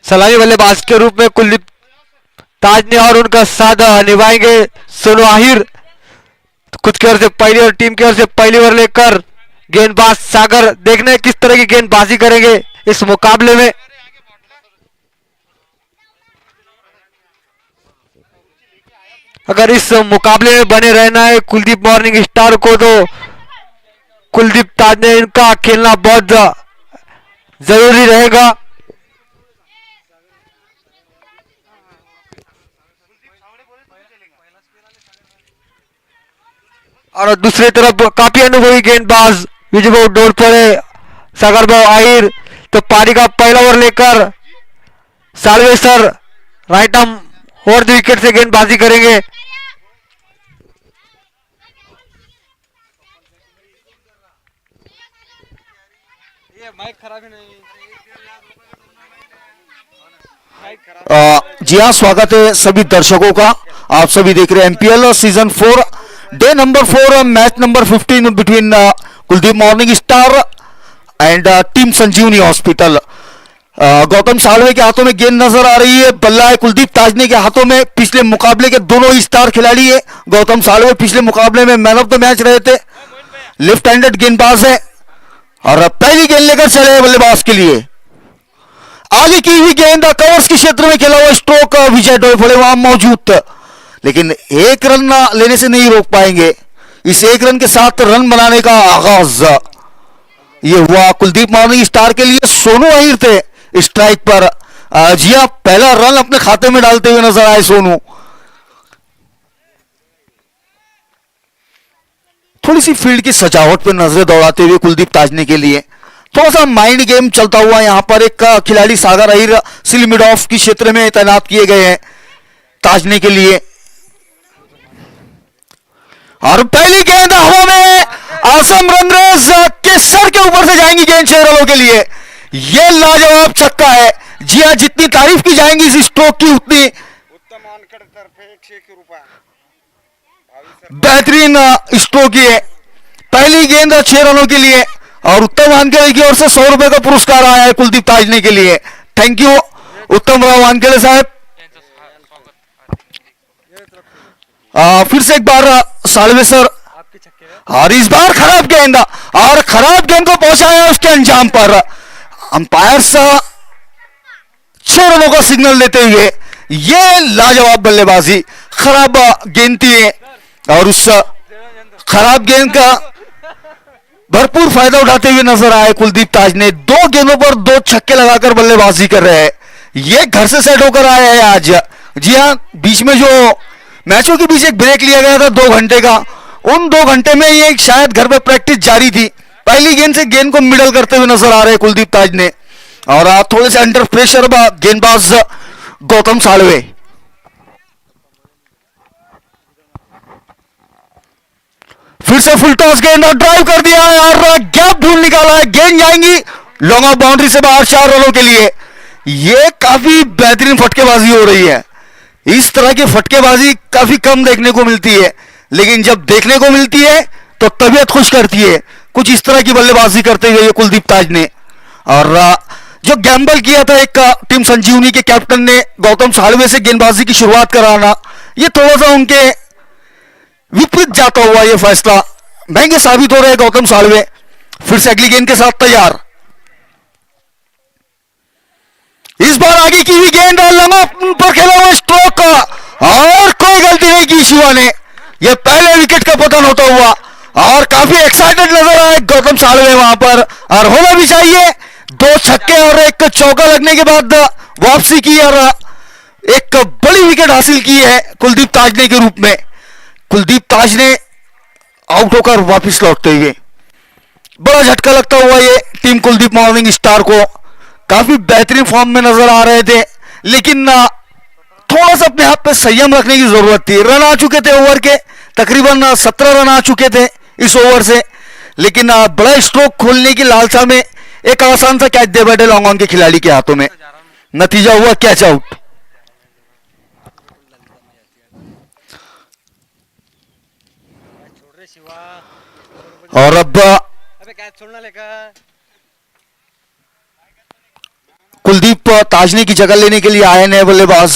सलामी बल्लेबाज के रूप में कुलदीप ताजने और उनका साथ निभाएंगे सोनू आहिर। खुद की ओर से पहली और टीम की ओर से पहली ओवर लेकर गेंदबाज सागर देखने किस तरह की गेंदबाजी करेंगे इस मुकाबले में। अगर इस मुकाबले में बने रहना है कुलदीप मॉर्निंग स्टार को तो कुलदीप ताजने इनका खेलना बहुत जरूरी रहेगा। और दूसरी तरफ काफी अनुभवी गेंदबाज विजय डोर पड़े सागर भाव आहिर तो पारी का पहला ओवर लेकर सालवे सर राइट आर्म और विकेट से गेंदबाजी करेंगे। जी हाँ, स्वागत है सभी दर्शकों का। आप सभी देख रहे हैं MPL season 4 day number 4 match number 15 between Kuldeep morning star and team Sanjeevani hospital. Gautam Salve के हाथों में गेंद नजर आ रही है, बल्ला है कुलदीप ताजने के हाथों में। पिछले मुकाबले के दोनों ही स्टार खिलाड़ी है। गौतम सालवे पिछले मुकाबले में मैन ऑफ द मैच रहे थे, लेफ्ट हैंडेड गेंदबाज है और पहली गेंद लेकर चले बल्लेबाज के लिए। आगे की हुई गेंद कवर्स के क्षेत्र में खेला हुआ स्ट्रोक विजय डोयफोड़े वहां मौजूद था, लेकिन एक रन लेने से नहीं रोक पाएंगे। इस एक रन के साथ रन बनाने का आगाज ये हुआ कुलदीप मॉर्निंग स्टार के लिए। सोनू अहिर थे स्ट्राइक पर। जी हाँ, पहला रन अपने खाते में डालते हुए नजर आए सोनू। थोड़ी सी फील्ड की सजावट पर नजरें दौड़ाते हुए कुलदीप ताजने के लिए थोड़ा सा माइंड गेम चलता हुआ यहां पर एक खिलाड़ी सागर अहिर सिल मिड ऑफ की क्षेत्र में तैनात किए गए हैं ताजने के लिए। और पहली गेंद हवा में आसम रंगरेज के सर के ऊपर से जाएंगी गेंद 6 रनों के लिए। यह लाजवाब छक्का है। जी हां, जितनी तारीफ की जाएंगी इस स्ट्रोक की उतनी बेहतरीन स्ट्रोक है। पहली गेंद 6 रनों के लिए और उत्तम वानखेड़े की ओर से 100 रुपए का पुरस्कार आया है कुलदीप ताजने के लिए। थैंक यू उत्तम राव वानखेड़े साहब। फिर से एक बार सालवे सर, और इस बार खराब गेंद और खराब गेंद को पहुंचाया उसके अंजाम पर। अंपायर 6 रनों का सिग्नल देते हुए ये लाजवाब बल्लेबाजी खराब गेंद थी और उस खराब गेंद का भरपूर फायदा उठाते हुए नजर आए कुलदीप ताजने। 2 गेंदों पर 2 छक्के लगाकर बल्लेबाजी कर रहे हैं। ये घर से सेट होकर आए हैं आज। जी हां, बीच में जो मैचों के बीच एक ब्रेक लिया गया था 2 घंटे का, उन 2 घंटे में ये शायद घर पे प्रैक्टिस जारी थी। पहली गेंद से गेंद को मिडल करते हुए नजर आ रहे हैं कुलदीप ताजने और थोड़े से अंडर प्रेशर गेंदबाज गौतम सालवे। फिर से फुल टॉस गेंद और ड्राइव कर दिया है और गैप ढूंढ निकाला है। गेंद जाएंगी लॉन्ग ऑफ बाउंड्री से बाहर 4 रनों के लिए। यह काफी बेहतरीन फटकेबाजी हो रही है। इस तरह की फटकेबाजी काफी कम देखने को मिलती है, लेकिन जब देखने को मिलती है तो तबीयत खुश करती है। कुछ इस तरह की बल्लेबाजी करते हुए ये कुलदीप ताज ने, और जो गैम्बल किया था एक टीम संजीवनी के कैप्टन ने गौतम सालवे से गेंदबाजी की शुरुआत कराना, ये थोड़ा सा उनके विपरीत जाता हुआ ये फैसला महंगे साबित हो रहे हैं गौतम सालवे। फिर से अगली गेंद के साथ तैयार। इस बार आगे की हुई गेंद लंबा पर खेला हुआ स्ट्रोक और कोई गलती नहीं की शिवा ने। यह पहले विकेट का पतन होता हुआ और काफी एक्साइटेड नजर आए गौतम सालवे वहां पर, और होना भी चाहिए। 2 छक्के और एक चौका लगने के बाद वापसी की और एक बड़ी विकेट हासिल की है कुलदीप ताजने के रूप में। कुलदीप ताज ने आउट होकर वापस लौटते हुए बड़ा झटका लगता हुआ ये टीम कुलदीप मॉर्निंग स्टार को। काफी बेहतरीन फॉर्म में नजर आ रहे थे, लेकिन थोड़ा सा अपने हाथ पे संयम रखने की जरूरत थी। रन आ चुके थे ओवर के, तकरीबन 17 रन आ चुके थे इस ओवर से, लेकिन बड़ा स्ट्रोक खोलने की लालसा में एक आसान सा कैच दे बैठे लॉन्ग ऑन के खिलाड़ी के हाथों में। नतीजा हुआ कैच आउट। और अब कुलदीप ताजनी की जगह लेने के लिए आए नए बल्लेबाज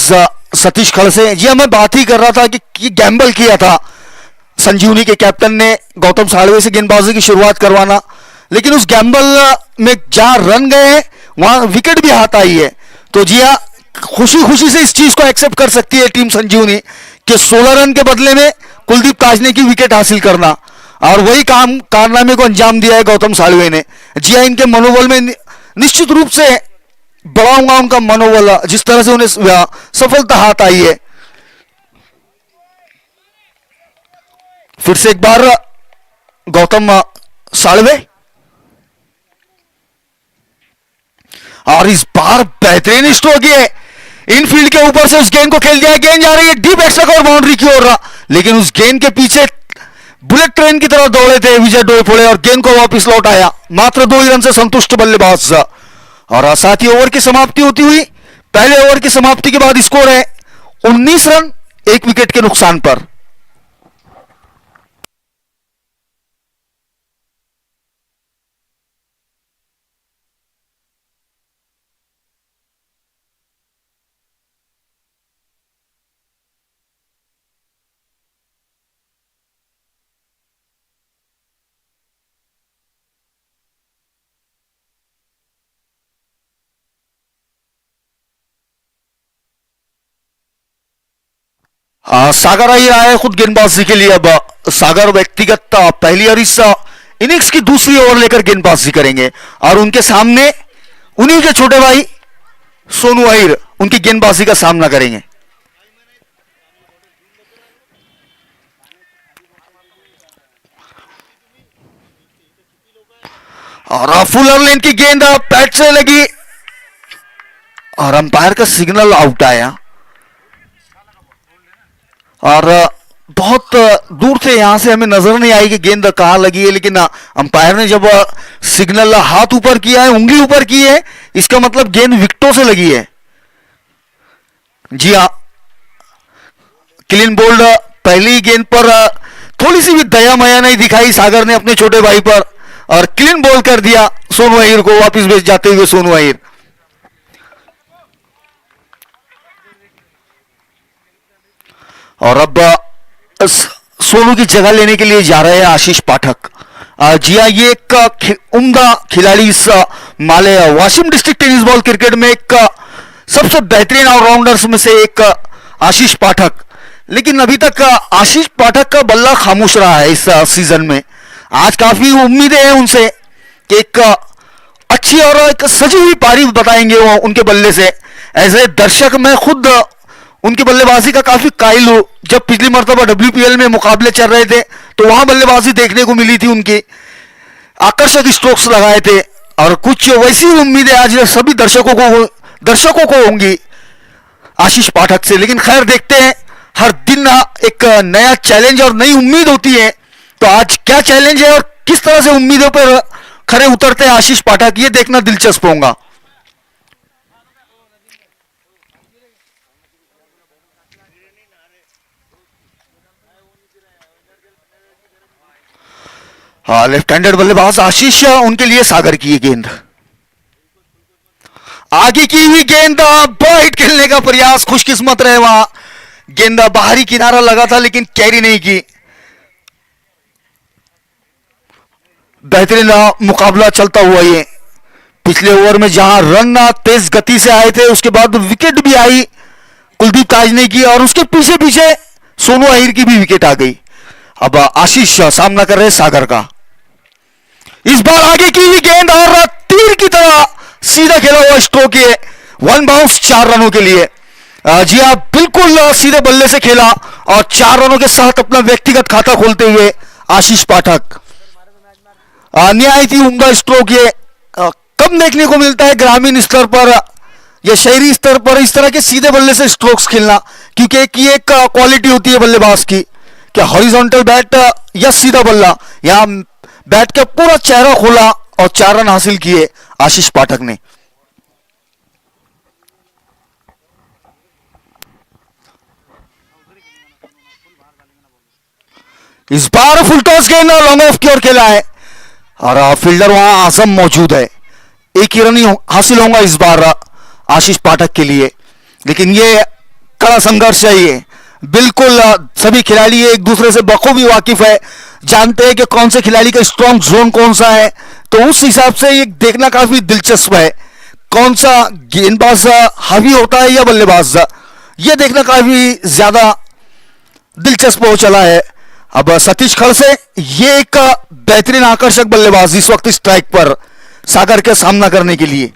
सतीश खड़से। जी हाँ, मैं बात ही कर रहा था कि गैम्बल किया था संजीवनी के कैप्टन ने गौतम साळवे से गेंदबाजी की शुरुआत करवाना, लेकिन उस गैम्बल में जहां रन गए वहां विकेट भी हाथ आई है। तो जी हाँ, खुशी खुशी से इस चीज को एक्सेप्ट कर सकती है टीम संजीवनी कि 16 रन के बदले में कुलदीप ताजनी की विकेट हासिल करना, और वही काम कारनामे को अंजाम दिया है गौतम साळवे ने। जी हाँ, इनके मनोबल में निश्चित रूप से बढ़ाऊंगा उनका मनोबल, जिस तरह से उन्हें सफलता हाथ आई है। फिर से एक बार गौतम साळवे, और इस बार बेहतरीन स्ट्रोक है इनफील्ड के ऊपर से, उस गेंद को खेल दिया। गेंद जा रही है डीप एक्स्ट्रा कवर बाउंड्री की ओर, लेकिन उस गेंद के पीछे बुलेट ट्रेन की तरह दौड़े थे विजय डोईफोड़े और गेंद को वापस लौट आया। मात्र 2 ही रन से संतुष्ट बल्लेबाज। और साथ ही ओवर की समाप्ति होती हुई, पहले ओवर की समाप्ति के बाद स्कोर है 19 रन 1 विकेट के नुकसान पर। सागर ही आए खुद गेंदबाजी के लिए। अब सागर व्यक्तिगत पहली और इस इनिंग्स की दूसरी ओवर लेकर गेंदबाजी करेंगे, और उनके सामने उन्हीं के छोटे भाई सोनू अहिर उनकी गेंदबाजी का सामना करेंगे। और फुलर लेन की गेंद पैट से लगी और अंपायर का सिग्नल आउट आया, और बहुत दूर से यहां से हमें नजर नहीं आई कि गेंद कहां लगी है, लेकिन अंपायर ने जब सिग्नल हाथ ऊपर किया है, उंगली ऊपर की है, इसका मतलब गेंद विकेटों से लगी है। जी हां, क्लीन बोल्ड। पहली गेंद पर थोड़ी सी भी दया माया नहीं दिखाई सागर ने अपने छोटे भाई पर, और क्लीन बॉल कर दिया सोनू अहिर को, वापस भेज जाते हुए सोनू अहिर। और अब सोनू की जगह लेने के लिए जा रहे हैं आशीष पाठक। जी हाँ, ये एक उम्दा खिलाड़ी इस माले Washim district tennis ball cricket में एक सबसे बेहतरीन ऑलराउंडर्स में से एक आशीष पाठक। लेकिन अभी तक आशीष पाठक का बल्ला खामोश रहा है इस सीजन में। आज काफी उम्मीदें हैं उनसे कि एक अच्छी और एक सजी हुई पारी बताएंगे वो उनके बल्ले से। ऐसे दर्शक मैं खुद उनकी बल्लेबाजी का काफी कायल हूं। जब पिछली मर्तबा WPL में मुकाबले चल रहे थे तो वहां बल्लेबाजी देखने को मिली थी, उनकी आकर्षक स्ट्रोक्स लगाए थे, और कुछ वैसी उम्मीदें आज सभी दर्शकों को होंगी आशीष पाठक से। लेकिन खैर देखते हैं, हर दिन एक नया चैलेंज और नई उम्मीद होती है। तो आज क्या चैलेंज है और किस तरह से उम्मीदों पर खरे उतरते हैं आशीष पाठक, ये देखना दिलचस्प होगा। लेफ्ट हैंडेड बल्लेबाज आशीष, उनके लिए सागर की ये गेंद, आगे की हुई गेंद, बॉइट खेलने का प्रयास, खुशकिस्मत रहे वहां, गेंद बाहरी किनारा लगा था लेकिन कैरी नहीं की। बेहतरीन मुकाबला चलता हुआ ये। पिछले ओवर में जहां रन तेज गति से आए थे, उसके बाद विकेट भी आई कुलदीप ताजनी की, और उसके पीछे पीछे सोनू अहिर की भी विकेट आ गई। अब आशीष सामना कर रहे सागर का। इस बार आगे की हुई गेंद और तीर की तरह सीधा खेला हुआ स्ट्रोक है, 1 बाउंस 4 रनों के लिए। जी हाँ, बिल्कुल सीधे बल्ले से खेला और 4 रनों के साथ अपना व्यक्तिगत खाता खोलते हुए आशीष पाठक। निहायत ही उम्दा स्ट्रोक ये कम देखने को मिलता है ग्रामीण स्तर पर या शहरी स्तर पर, इस तरह के सीधे बल्ले से स्ट्रोक्स खेलना, क्योंकि एक क्वालिटी होती है बल्लेबाज की कि हॉरिजॉन्टल बैट या सीधा बल्ला। यहां बैट का पूरा चेहरा खोला और 4 रन हासिल किए आशीष पाठक ने। इस बार फुल टॉस गेंद लॉन्ग ऑफ की ओर खेला है। और फील्डर वहां आजम मौजूद है। एक ही रन हासिल होगा इस बार आशीष पाठक के लिए, लेकिन ये कड़ा संघर्ष है। ये बिल्कुल सभी खिलाड़ी एक दूसरे से बखूबी वाकिफ है, जानते हैं कि कौन से खिलाड़ी का स्ट्रॉन्ग जोन कौन सा है, तो उस हिसाब से ये देखना काफी दिलचस्प है कौन सा गेंदबाज हावी होता है या बल्लेबाज, ये देखना काफी ज्यादा दिलचस्प हो चला है। अब सतीश खड़से ये एक बेहतरीन आकर्षक बल्लेबाज इस वक्त स्ट्राइक पर सागर के सामना करने के लिए।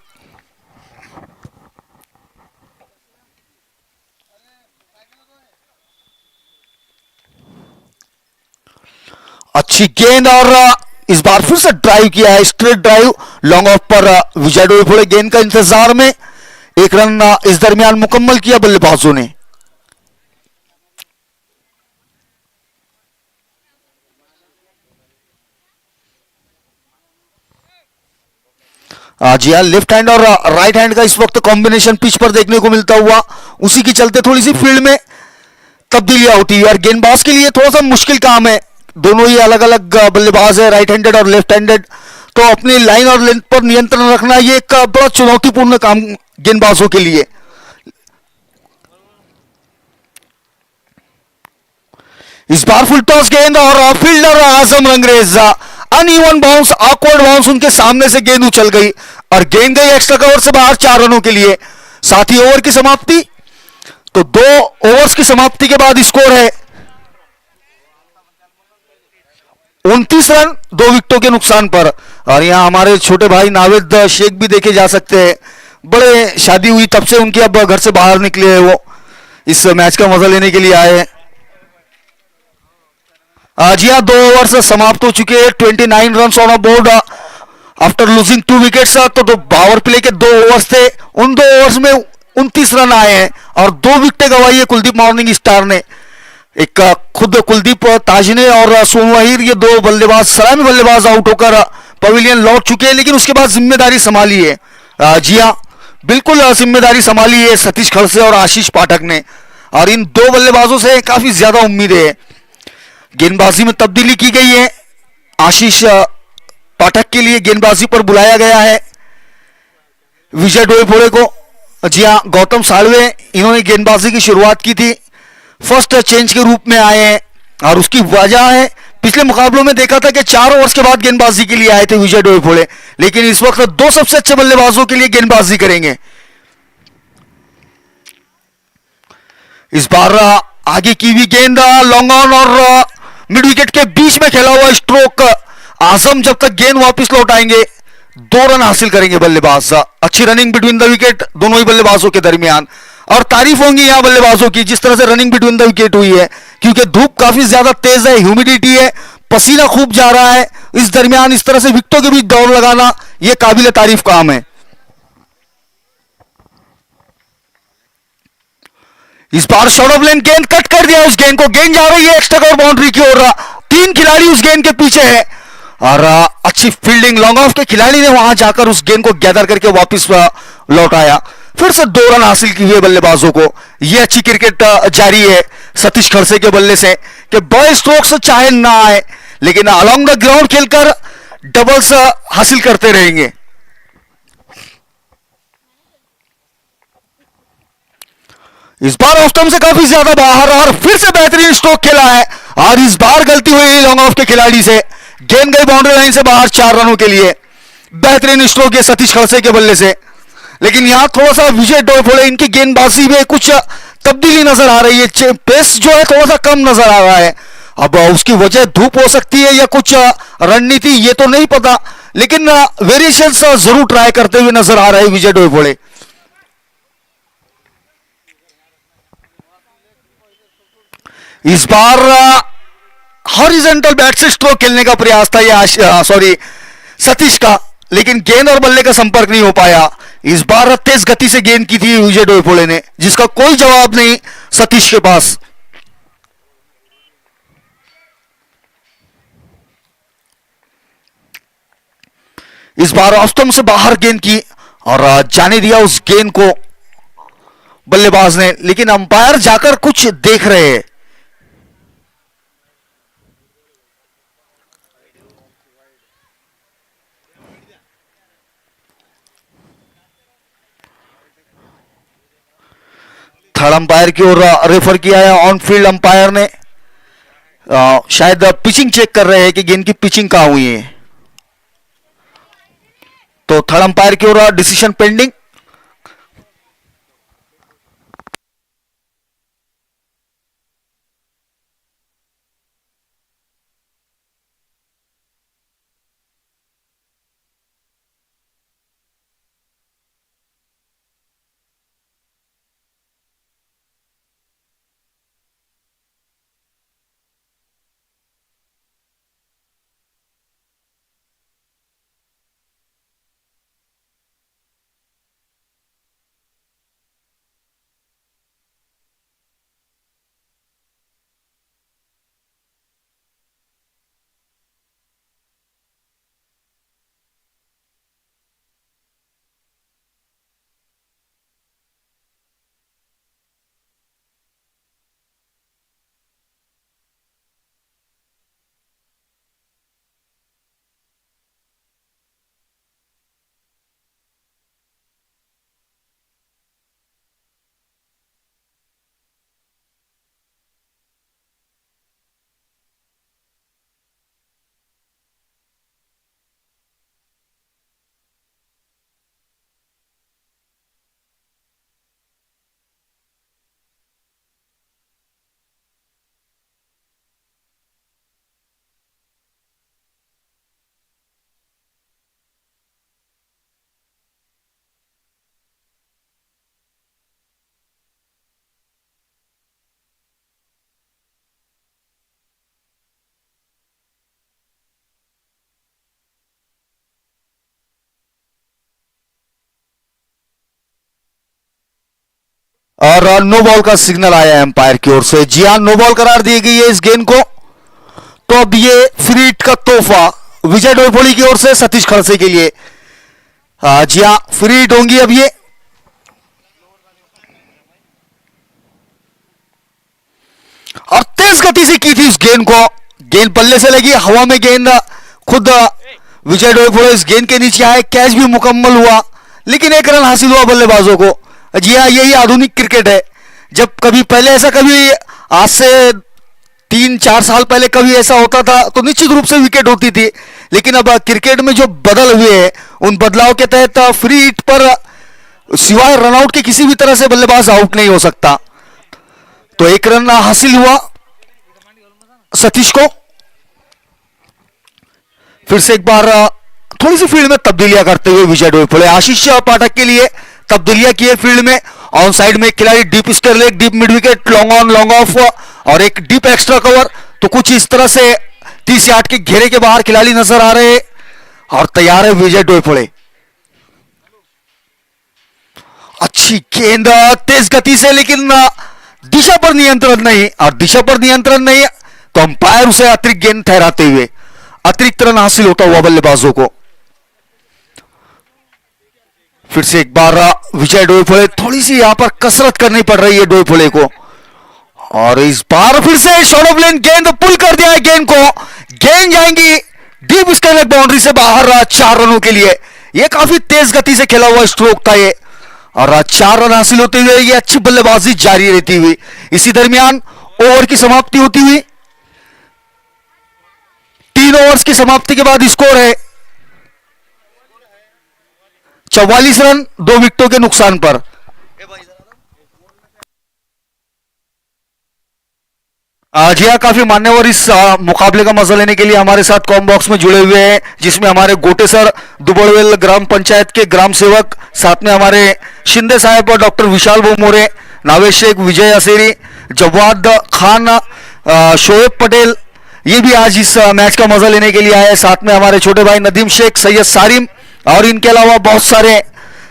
अच्छी गेंद और इस बार फिर से ड्राइव किया है, स्ट्रेट ड्राइव लॉन्ग ऑफ पर विजय डोईफोड़े गेंद का इंतजार में। एक रन इस दरमियान मुकम्मल किया बल्लेबाजों ने। जी हाँ, लेफ्ट हैंड और राइट हैंड का इस वक्त कॉम्बिनेशन पिच पर देखने को मिलता हुआ, उसी के चलते थोड़ी सी फील्ड में तब्दीलियां होती है और गेंदबाज के लिए थोड़ा सा मुश्किल काम है। दोनों ही अलग अलग बल्लेबाज है, राइट हैंडेड और लेफ्ट हैंडेड, तो अपनी लाइन और लेंथ पर नियंत्रण रखना ये एक बड़ा चुनौतीपूर्ण काम गेंदबाजों के लिए। इस बार फुल टॉस गेंद और फील्डर आजम Rangrez, uneven bounce, awkward bounce उनके सामने से गेंद उछल गई और गेंद गई एक्स्ट्रा कवर से बाहर 4 रनों के लिए। साथ ही ओवर की समाप्ति, तो 2 ओवर्स की समाप्ति के बाद स्कोर है 29 रन 2 विकेटों के नुकसान पर। और यहां हमारे छोटे भाई नावेद शेख भी देखे जा सकते हैं, बड़े शादी हुई तब से उनकी अब घर से बाहर निकले हैं, वो इस मैच का मजा लेने के लिए आए हैं। जी हाँ, 2 ओवर्स समाप्त हो चुके हैं, 29 run on board after losing 2 wickets. तो पावर प्ले के 2 ओवर्स थे, उन 2 ओवर्स में 29 रन आए हैं और 2 विकेटें गंवाई है कुलदीप मॉर्निंग स्टार ने। एक खुद कुलदीप ताजने और सोनू अहीर, ये 2 बल्लेबाज सलामी बल्लेबाज आउट होकर पवेलियन लौट चुके हैं, लेकिन उसके बाद जिम्मेदारी संभाली है। जी हाँ, बिल्कुल जिम्मेदारी संभाली है सतीश खड़से और आशीष पाठक ने, और इन 2 बल्लेबाजों से काफी ज्यादा उम्मीद है। गेंदबाजी में तब्दीली की गई है, आशीष पाठक के लिए गेंदबाजी पर बुलाया गया है विजय डोईफोड़े को। जी हाँ, गौतम साळवे इन्होंने गेंदबाजी की शुरुआत की थी, फर्स्ट चेंज के रूप में आए हैं, और उसकी वजह है पिछले मुकाबलों में देखा था कि 4 ओवर्स के बाद गेंदबाजी के लिए आए थे विजय डोईफोड़े, लेकिन इस वक्त 2 सबसे अच्छे बल्लेबाजों के लिए गेंदबाजी करेंगे। इस बार आगे की हुई गेंद लॉन्ग ऑन और मिड विकेट के बीच में खेला हुआ स्ट्रोक, आजम जब तक गेंद वापस लौटाएंगे 2 रन हासिल करेंगे बल्लेबाज। अच्छी रनिंग बिटवीन द विकेट दोनों ही बल्लेबाजों के दरमियान, और तारीफ होंगी यहां बल्लेबाजों की जिस तरह से रनिंग बिटवीन द विकेट हुई है, क्योंकि धूप काफी ज्यादा तेज है, ह्यूमिडिटी है, पसीना खूब जा रहा है, इस दरमियान इस तरह से विकेटों के बीच दौड़ लगाना यह काबिल तारीफ काम है। इस बार शॉर्ट ऑफ लेन गेंद कट कर दिया उस गेंद को, गेंद जा रही है एक्स्ट्रा कवर बाउंड्री की ओर, 3 खिलाड़ी उस गेंद के पीछे है, और अच्छी फील्डिंग लॉन्ग ऑफ के खिलाड़ी ने वहां जाकर उस गेंद को गैदर करके वापस लौटाया। फिर से 2 रन हासिल किए बल्लेबाजों को। यह अच्छी क्रिकेट जारी है सतीश खड़से के बल्ले से कि बॉय स्ट्रोक्स चाहे ना आए, लेकिन अलोंग द ग्राउंड खेलकर डबल्स हासिल करते रहेंगे। इस बार ऑफ स्टंप से काफी ज्यादा बाहर और फिर से बेहतरीन स्ट्रोक खेला है, और इस बार गलती हुई लॉन्ग ऑफ के खिलाड़ी से, गेंद गई बाउंड्री लाइन से बाहर 4 रनों के लिए। बेहतरीन स्ट्रोक है सतीश खड़से के बल्ले से, लेकिन यहां थोड़ा सा विजय डोईफोड़े इनकी गेंदबाजी में कुछ तब्दीली नजर आ रही है, पेस जो है थोड़ा सा कम नजर आ रहा है। अब उसकी वजह धूप हो सकती है या कुछ रणनीति, ये तो नहीं पता, लेकिन वेरिएशंस जरूर ट्राई करते हुए नजर आ रहे हैं विजय डोईफोड़े। इस बार हॉरिजॉन्टल बैट से स्ट्रोक खेलने का प्रयास था या सतीश का, लेकिन गेंद और बल्ले का संपर्क नहीं हो पाया। इस बार तेज गति से गेंद की थी विजय डोईफोड़े ने, जिसका कोई जवाब नहीं सतीश के पास। इस बार ऑफ स्टंप से बाहर गेंद की और जाने दिया उस गेंद को बल्लेबाज ने, लेकिन अंपायर जाकर कुछ देख रहे हैं। थर्ड अंपायर की ओर रेफर किया है ऑन फील्ड अंपायर ने। शायद पिचिंग चेक कर रहे हैं कि गेंद की पिचिंग कहां हुई है, तो थर्ड अंपायर की ओर डिसीजन पेंडिंग। और नो बॉल का सिग्नल आया है अंपायर की ओर से। जी हां, नो बॉल करार दी गई है इस गेंद को। तो अब ये फ्री हिट का तोहफा विजय डोईफोड़ी की ओर से सतीश खड़से के लिए। जी हां, फ्री हिट होंगी अब ये। और तेज गति से की थी इस गेंद को, गेंद पल्ले से लगी, हवा में गेंद खुद विजय डोईफोड़ी इस गेंद के नीचे आए, कैच भी मुकम्मल हुआ, लेकिन एक रन हासिल हुआ बल्लेबाजों को। जी हाँ, यही आधुनिक क्रिकेट है। जब कभी पहले ऐसा, कभी आज से 3-4 साल पहले कभी ऐसा होता था तो निश्चित रूप से विकेट होती थी, लेकिन अब क्रिकेट में जो बदल हुए हैं उन बदलाव के तहत फ्री हिट पर सिवाय रनआउट के किसी भी तरह से बल्लेबाज आउट नहीं हो सकता। तो एक रन हासिल हुआ सतीश को। फिर से एक बार थोड़ी सी फील्ड में तब्दीलियां करते हुए विजय डोईफोड़ी, आशीष पाठक के लिए तब्दीलियां की है फील्ड में। ऑन साइड में खिलाड़ी deep square leg, deep mid wicket, long on long off और एक डीप एक्स्ट्रा कवर। तो कुछ इस तरह से 30 यार्ड के घेरे के बाहर खिलाड़ी नजर आ रहे हैं और तैयार है विजय डोईफोड़ी। अच्छी गेंद तेज गति से, लेकिन दिशा पर नियंत्रण नहीं, और दिशा पर नियंत्रण नहीं तो अंपायर उसे अतिरिक्त गेंद ठहराते हुए अतिरिक्त रन हासिल होता हुआ बल्लेबाजों को। फिर से एक बार विजय डोईफोड़ी, थोड़ी सी यहां पर कसरत करनी पड़ रही है डोईफोड़ी को, और इस बार फिर से शॉर्ट ऑफ लेन गेंद पुल कर दिया है गेंद को। गेंद जाएंगी डीप स्क्वायर बाउंड्री से बाहर 4 रनों के लिए। यह काफी तेज गति से खेला हुआ स्ट्रोक था ये, और 4 रन हासिल होते हुए ये अच्छी बल्लेबाजी जारी रहती हुई। इसी दरमियान ओवर की समाप्ति होती हुई, 3 ओवर्स की समाप्ति के बाद स्कोर है 44 रन 2 विकेटों के नुकसान पर। जी हाँ, काफी मान्यवर इस मुकाबले का मजा लेने के लिए हमारे साथ कॉम बॉक्स में जुड़े हुए हैं, जिसमें हमारे गोटे सर दुबड़वेल ग्राम पंचायत के ग्राम सेवक, साथ में हमारे शिंदे साहब और डॉक्टर विशाल मोरे, नावेद शेख, विजय असेरी, जवाद खान, शोएब पटेल, ये भी आज इस मैच का मजा लेने के लिए आए। साथ में हमारे छोटे भाई नदीम शेख, सैयद सारिम, और इनके अलावा बहुत सारे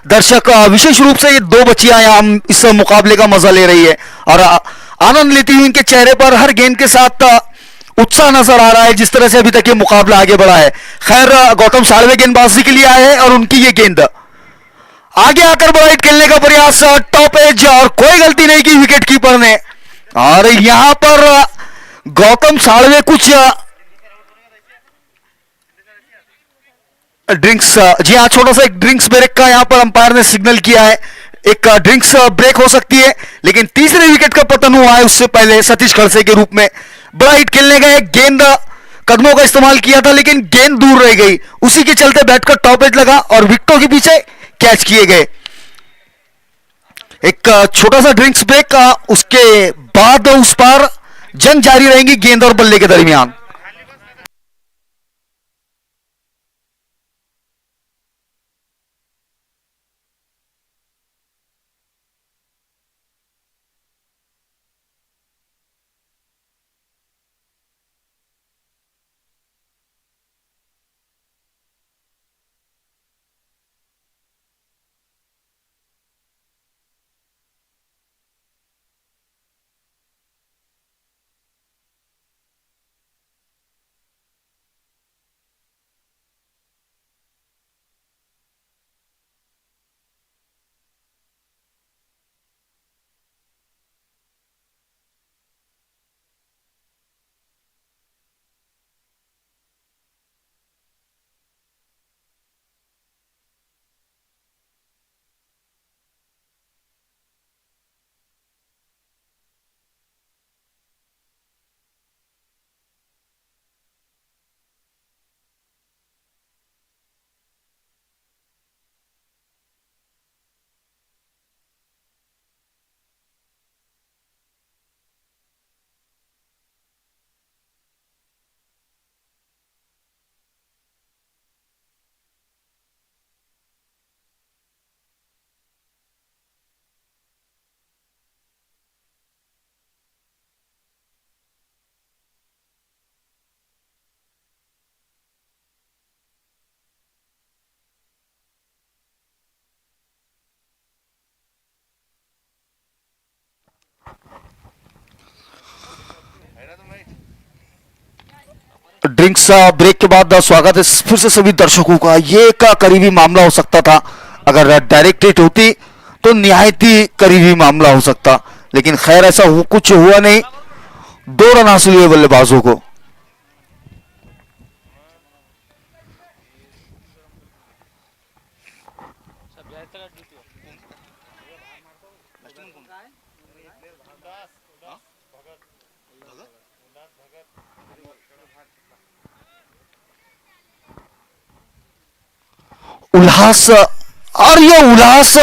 दर्शक। विशेष रूप से ये 2 बच्चियां यहाँ इस मुकाबले का मजा ले रही है और आनंद लेती हुई इनके चेहरे पर हर गेंद के साथ उत्साह नजर आ रहा है, जिस तरह से अभी तक ये मुकाबला आगे बढ़ा है। खैर, गौतम सालवे गेंदबाजी के लिए आए हैं और उनकी ये गेंद आगे आकर ब्राइट खेलने का प्रयास, टॉप एज, और कोई गलती नहीं की विकेट कीपर ने। और यहां पर गौतम सालवे कुछ ड्रिंक्स, जी हाँ, छोटा सा एक ड्रिंक्स ब्रेक का यहां पर अंपायर ने सिग्नल किया है। एक ड्रिंक्स ब्रेक हो सकती है, लेकिन तीसरे विकेट का पतन हुआ है उससे पहले सतीश खड़से के रूप में। बड़ा हिट खेलने गए, गेंद कदमों का इस्तेमाल किया था लेकिन गेंद दूर रह गई, उसी के चलते बैट का टॉप एज लगा और विकेटों के पीछे कैच किए गए। एक छोटा सा ड्रिंक्स ब्रेक, उसके बाद उस पर जंग जारी रहेंगी गेंद और बल्ले के दरमियान। ड्रिंक्स ब्रेक के बाद स्वागत है फिर से सभी दर्शकों का। ये एक करीबी मामला हो सकता था, अगर डायरेक्ट हिट होती तो निहायत ही करीबी मामला हो सकता, लेकिन खैर ऐसा कुछ हुआ नहीं। 2 रन हासिल हुए बल्लेबाजों को। उल्लास, और ये उल्लास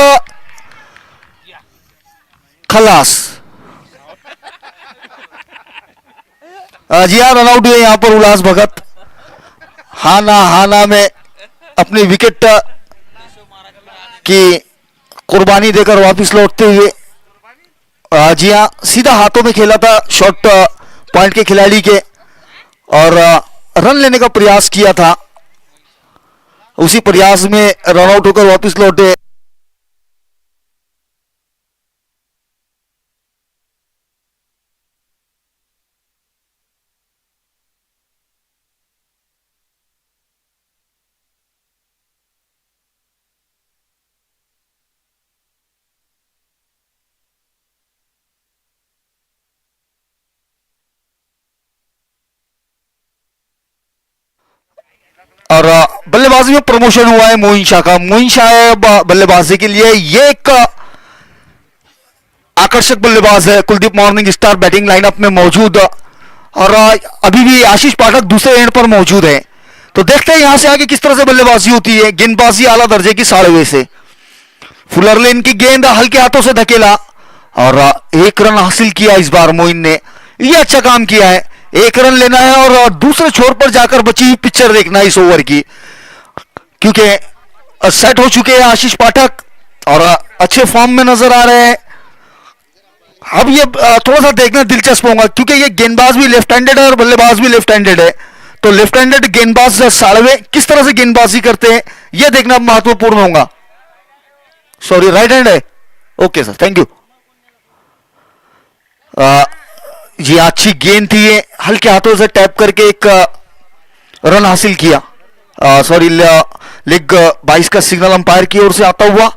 खलास। जी हाँ, रन आउट हुए यहां पर उल्लास भगत। हाना में अपनी विकेट की कुर्बानी देकर वापस लौटते हुए। जी हाँ, सीधा हाथों में खेला था शॉर्ट पॉइंट के खिलाड़ी के और रन लेने का प्रयास किया था, उसी प्रयास में रन आउट होकर वापस लौटे। और बल्लेबाजी में प्रमोशन हुआ है मोइन शाह का। मोइन शाह बल्लेबाजी के लिए ये एक आकर्षक बल्लेबाज है। Kuldeep morning star batting lineup में मौजूद, और अभी भी आशीष पाठक दूसरे एंड पर मौजूद है। तो देखते हैं यहां से आगे किस तरह से बल्लेबाजी होती है। गेंदबाजी आला दर्जे की साड़वे से फुलरलेन की गेंद हल्के हाथों से धकेला और 1 रन हासिल किया इस बार मोइन ने। यह अच्छा काम किया है, 1 रन लेना है और दूसरे छोर पर जाकर बची हुई पिक्चर देखना है इस ओवर की, क्योंकि सेट हो चुके हैं आशीष पाठक और अच्छे फॉर्म में नजर आ रहे हैं। अब ये थोड़ा सा देखना दिलचस्प होगा क्योंकि ये गेंदबाज भी लेफ्ट हैंडेड है और बल्लेबाज भी लेफ्ट हैंडेड है। तो लेफ्ट हैंडेड गेंदबाज साड़वे किस तरह से गेंदबाजी करते हैं यह देखना महत्वपूर्ण होगा। सॉरी, राइट हैंड है। Okay sir, thank you. ये अच्छी गेंद थी, ये हल्के हाथों से टैप करके एक रन हासिल किया। सॉरी, लेग 22 का सिग्नल अंपायर की ओर से आता हुआ।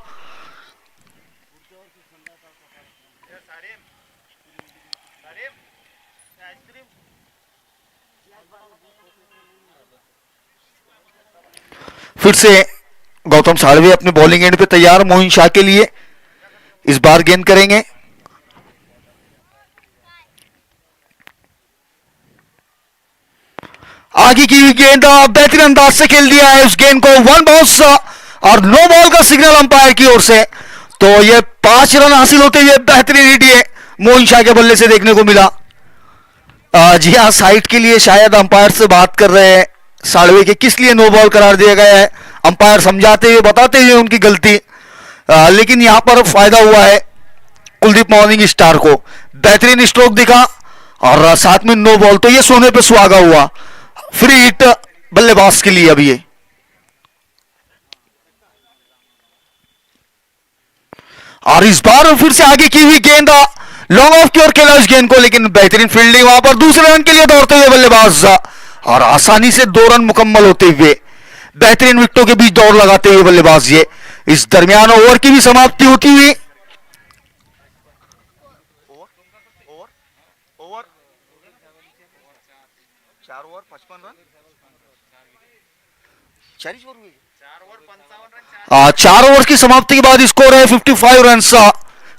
फिर से गौतम साड़वे अपने बॉलिंग एंड पे तैयार मोइन शाह के लिए। इस बार गेंद करेंगे। आगे की हुई गेंद बेहतरीन अंदाज से खेल दिया है उस गेंद को, वन बाउंस और नो बॉल का सिग्नल अंपायर की ओर से। तो ये 5 रन हासिल होते हुए बेहतरीन हिट ये मोइन शाह के बल्ले से देखने को मिला। जी हाँ, साइड के लिए शायद अंपायर से बात कर रहे हैं साड़वे के, किस लिए नो बॉल करार दिया गया है, अंपायर समझाते हुए बताते हुए उनकी गलती। लेकिन यहां पर फायदा हुआ है कुलदीप मॉर्निंग स्टार को, बेहतरीन स्ट्रोक दिखा और साथ में नो बॉल, तो ये सोने पे सुहागा हुआ। फ्री हिट बल्लेबाज के लिए अब ये। और इस बार फिर से आगे की हुई गेंद लॉन्ग ऑफ की ओर खेला इस गेंद को, लेकिन बेहतरीन फील्डिंग वहां पर दूसरे रन के लिए दौड़ते हुए बल्लेबाज और आसानी से 2 रन मुकम्मल होते हुए बेहतरीन विकेटों के बीच दौड़ लगाते हुए बल्लेबाज ये। इस दरमियान ओवर की भी समाप्ति होती हुई। ओवर 4 ओवर 55 रन, 4 ओवर की समाप्ति के बाद स्कोर है 55 रन,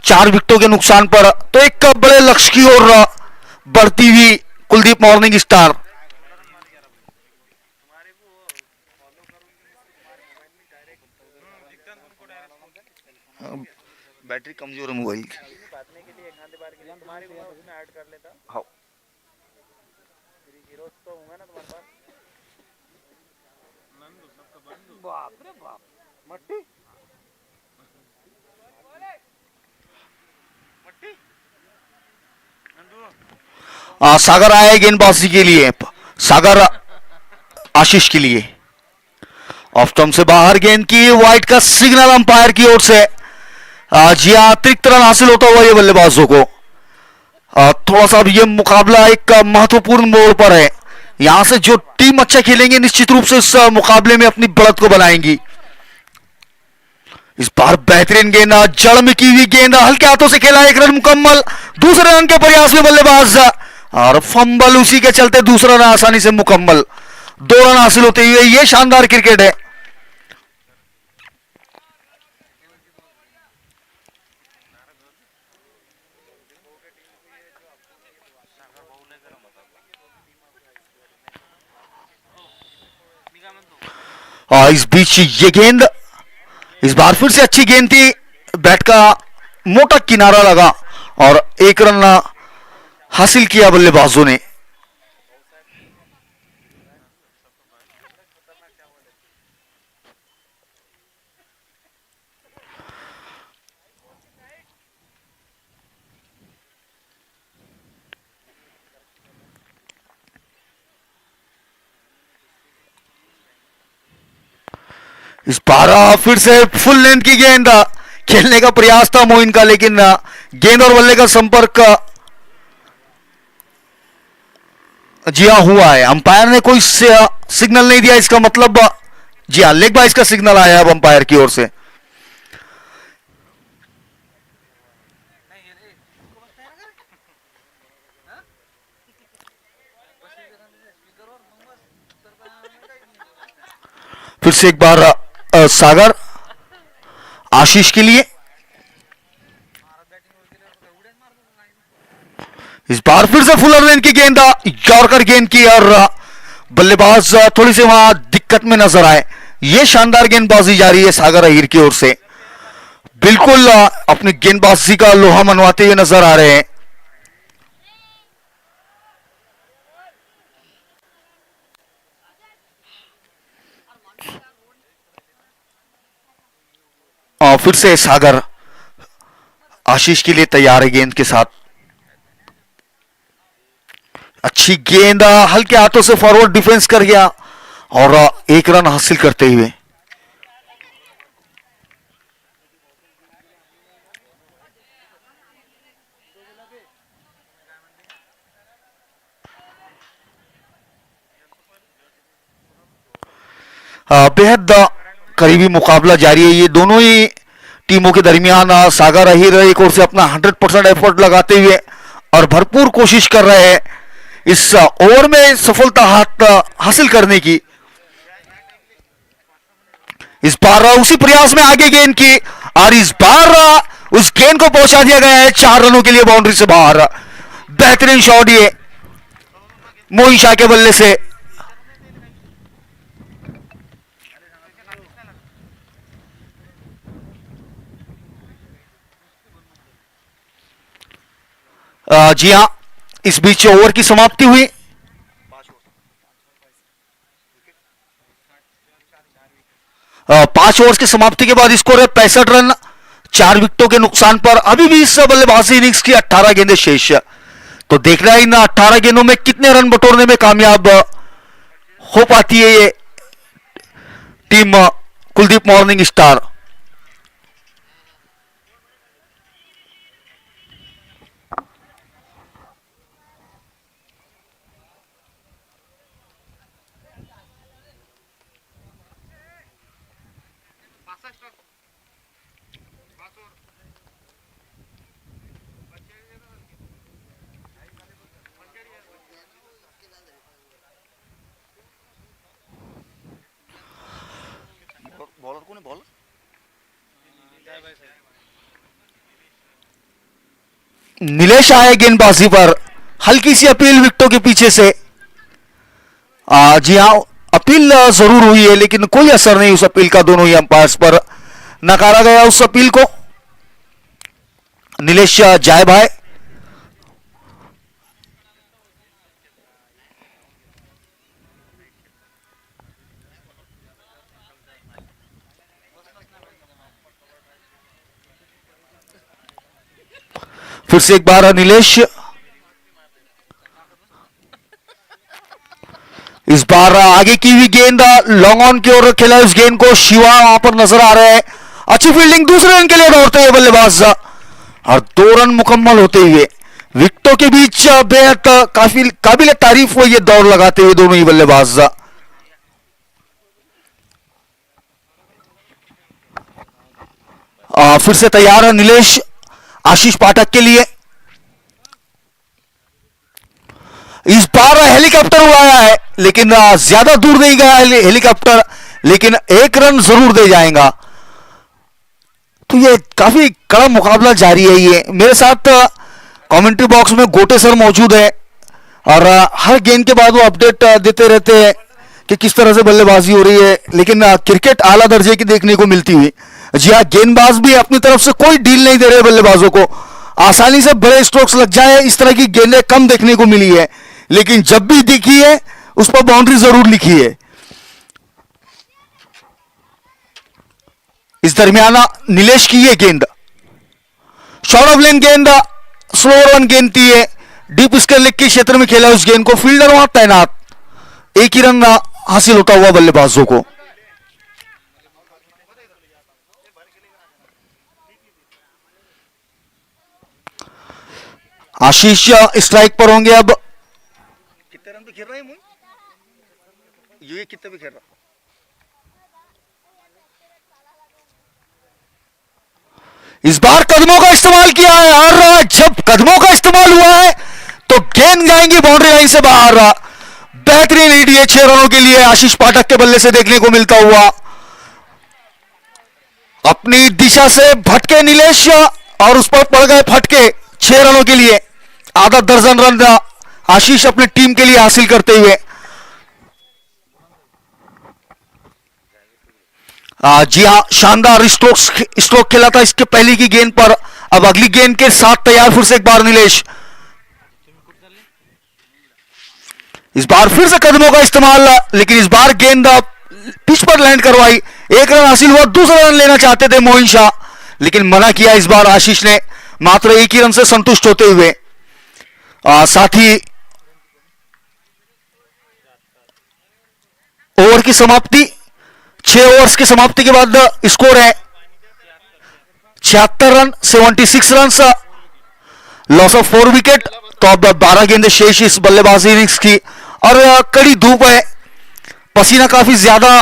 4 विकेटों के नुकसान पर। तो एक बड़े लक्ष्य की ओर बढ़ती हुई कुलदीप मॉर्निंग स्टार। बैटरी कमजोर है मोबाइल की। हाँ। बाप रे बाप, मट्टी सागर आए गेंदबाजी के लिए, सागर आशीष के लिए ऑफ स्टंप से बाहर गेंद की, वाइड का सिग्नल अंपायर की ओर से। जी हाँ, अतिरिक्त रन हासिल होता हुआ ये बल्लेबाजों को। थोड़ा सा ये मुकाबला एक महत्वपूर्ण मोड़ पर है, यहां से जो टीम अच्छा खेलेंगे निश्चित रूप से इस मुकाबले में अपनी बढ़त को बनाएंगी। इस बार बेहतरीन गेंद, जड़ में की हुई गेंद, हल्के हाथों से खेला, 1 रन मुकम्मल, दूसरे रन के प्रयास में बल्लेबाज और फंबल, उसी के चलते दूसरा रन आसानी से मुकम्मल, 2 रन हासिल होते हुए। ये शानदार क्रिकेट है। और इस बीच ये गेंद, इस बार फिर से अच्छी गेंद थी, बैट का मोटा किनारा लगा और 1 रन हासिल किया बल्लेबाजों ने। इस बार फिर से फुल लेंथ की गेंद, खेलने का प्रयास था मोइन का, लेकिन गेंद और बल्ले का संपर्क जी हाँ हुआ है। अंपायर ने कोई सिग्नल नहीं दिया, इसका मतलब जी हाँ लेग बाइस का सिग्नल आया अब अंपायर की ओर से। फिर से एक बार सागर आशीष के लिए, इस बार फिर से फुलर लेन की गेंद, यॉर्कर गेंद की और बल्लेबाज थोड़ी सी वहां दिक्कत में नजर आए। ये शानदार गेंदबाजी जारी है सागर अहीर की ओर से, बिल्कुल अपनी गेंदबाजी का लोहा मनवाते हुए नजर आ रहे हैं। और फिर से सागर आशीष के लिए तैयार है गेंद के साथ। अच्छी गेंद, हल्के हाथों से फॉरवर्ड डिफेंस कर गया और 1 रन हासिल करते हुए। बेहद करीबी मुकाबला जारी है, ये दोनों ही टीमों के दरमियान। सागर अहीर एक ओर से अपना 100% एफर्ट लगाते हुए और भरपूर कोशिश कर रहे हैं इस ओवर में सफलता हासिल करने की। इस बार उसी प्रयास में आगे गेंद की और इस बार उस गेंद को पहुंचा दिया गया है 4 रनों के लिए बाउंड्री से बाहर। बेहतरीन शॉट ये मोइन शाह के बल्ले से। जी हां, इस बीच ओवर की समाप्ति हुई। पांच ओवर्स की समाप्ति के बाद स्कोर है 65 रन, 4 विकेटों के नुकसान पर। अभी भी इस बल्लेबाजी इनिंग्स की 18 गेंदें शेष। तो देखना है इन 18 गेंदों में कितने रन बटोरने में कामयाब हो पाती है ये team Kuldeep morning star. Bowler कौन है? बॉलर नीलेश आए गेंदबाजी पर। हल्की सी अपील विकेटों के पीछे से। जी हाँ, अपील जरूर हुई है लेकिन कोई असर नहीं उस अपील का दोनों ही अंपायर्स पर। नकारा गया उस अपील को। नीलेश जाए भाई। फिर से एक बार नीलेश। इस बार आगे की हुई गेंद लॉन्ग ऑन की ओर खेला उस गेंद को। शिवा वहां पर नजर आ रहे हैं। अच्छी फील्डिंग, दूसरे रन के लिए दौड़ते हुए बल्लेबाज और 2 रन मुकम्मल होते हुए विकेटों के बीच बेहद काफी काबिल तारीफ हुई ये दौड़ लगाते हुए दोनों ही बल्लेबाज। फिर से तैयार है नीलेश आशीष पाठक के लिए। इस बार हेलीकॉप्टर उड़ाया है लेकिन ज्यादा दूर नहीं गया हेलीकॉप्टर, लेकिन 1 रन जरूर दे जाएगा। तो ये काफी कड़ा मुकाबला जारी है। ये मेरे साथ कमेंट्री बॉक्स में गोटे सर मौजूद है और हर गेंद के बाद वो अपडेट देते रहते हैं कि किस तरह से बल्लेबाजी हो रही है। लेकिन क्रिकेट आला दर्जे की देखने को मिलती हुई। जी हाँ, गेंदबाज भी अपनी तरफ से कोई डील नहीं दे रहे बल्लेबाजों को। आसानी से बड़े स्ट्रोक्स लग जाए इस तरह की गेंदें कम देखने को मिली है, लेकिन जब भी दिखी है उस पर बाउंड्री जरूर लिखी है। इस दरमियान नीलेश की ये गेंद शॉर्ट ऑफ लेन गेंद, स्लो रन गेंद थी है। डीप स्क्वायर लेग के क्षेत्र में खेला उस गेंद को। फील्डर वहां तैनात। 1 ही रन हासिल होता हुआ बल्लेबाजों को। आशीष स्ट्राइक पर होंगे। अब कितने रन पे खेल रहे हैं ये कितने पे खेल रहा? इस बार कदमों का इस्तेमाल किया है और जब कदमों का इस्तेमाल हुआ है तो गेंद जाएंगी बाउंड्री लाइन से बाहर। बेहतरीन लीड ये 6 रनों के लिए आशीष पाठक के बल्ले से देखने को मिलता हुआ। अपनी दिशा से भटके नीलेश और उस पर पड़ गए फटके। 6 रनों के लिए आधा दर्जन रन आशीष अपनी टीम के लिए हासिल करते हुए। जी हां, शानदार स्ट्रोक खेला था इसके पहले की गेंद पर। अब अगली गेंद के साथ तैयार फिर से एक बार नीलेश। इस बार फिर से कदमों का इस्तेमाल, लेकिन इस बार गेंद पिच पर लैंड करवाई। 1 रन हासिल हुआ। दूसरा रन लेना चाहते थे मोइन शाह, लेकिन मना किया इस बार आशीष ने। मात्र 1 ही रन से संतुष्ट होते हुए। साथ ही ओवर की समाप्ति, 6 ओवर्स की समाप्ति के बाद स्कोर है 76 run, 76 run, loss of 4 wicket. तो अब 12 गेंदें शेष इस बल्लेबाजी इनिंग्स की और कड़ी धूप है, पसीना काफी ज्यादा।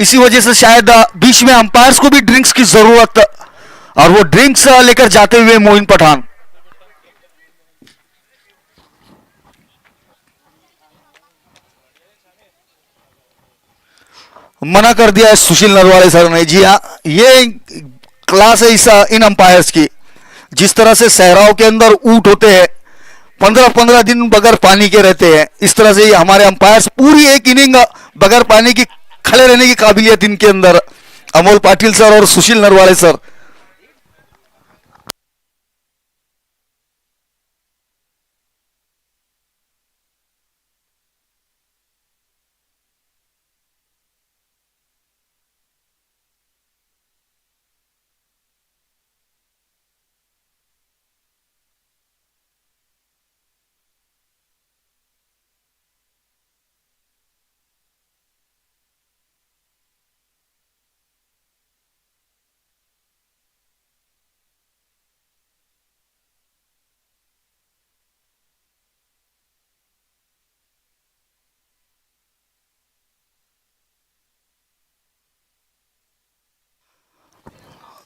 इसी वजह से शायद बीच में अंपायर्स को भी ड्रिंक्स की जरूरत, और वो ड्रिंक्स लेकर जाते हुए मोइन पठान। मना कर दिया है सुशील नरवाले सर ने। जी हाँ, ये क्लास है इन अंपायर्स की। जिस तरह से सहराओं के अंदर ऊंट होते हैं, 15-15 दिन बगैर पानी के रहते हैं, इस तरह से हमारे अंपायर्स पूरी एक इनिंग बगैर पानी की खड़े रहने की काबिलियत इनके अंदर। अमोल पाटिल सर और सुशील नरवाड़े सर।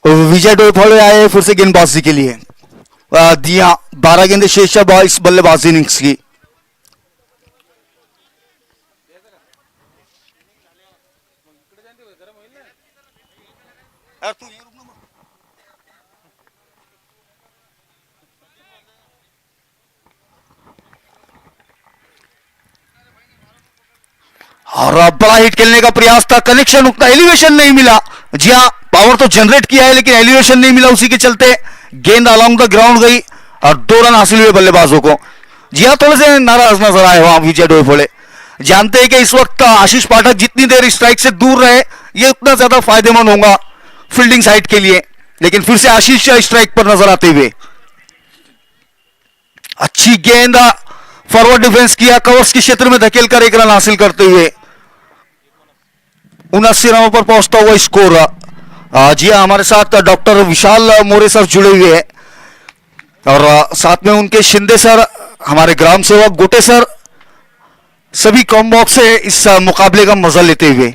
विजय डोईफोड़े आए फिर से गेंदबाजी के लिए। दिया 12 गेंदे शेष है इस बल्लेबाजी इनिंग्स की। और बड़ा हिट खेलने का प्रयास था, कनेक्शन उतना एलिवेशन नहीं मिला। जी हाँ, पावर तो जनरेट किया है लेकिन एलिवेशन नहीं मिला, उसी के चलते गेंद अलोंग द ग्राउंड गई और 2 रन हासिल हुए बल्लेबाजों को। जी हाँ, थोड़े से नाराज नजर आए वहां विजय डोईफोड़े। जानते हैं कि इस वक्त आशीष पाठक जितनी देर स्ट्राइक से दूर रहे ये उतना ज्यादा फायदेमंद होगा फील्डिंग साइड के लिए, लेकिन फिर से आशीष स्ट्राइक पर नजर आते हुए। अच्छी गेंद, फॉरवर्ड डिफेंस किया, कवर्स के क्षेत्र में धकेलकर 1 रन हासिल करते हुए 79 रनों पर पहुंचता हुआ स्कोर। जी हाँ, हमारे साथ डॉक्टर विशाल मोरे सर जुड़े हुए हैं और साथ में उनके शिंदे सर, हमारे ग्राम सेवक गोटे सर, सभी कॉम्बॉक्स से इस मुकाबले का मजा लेते हुए।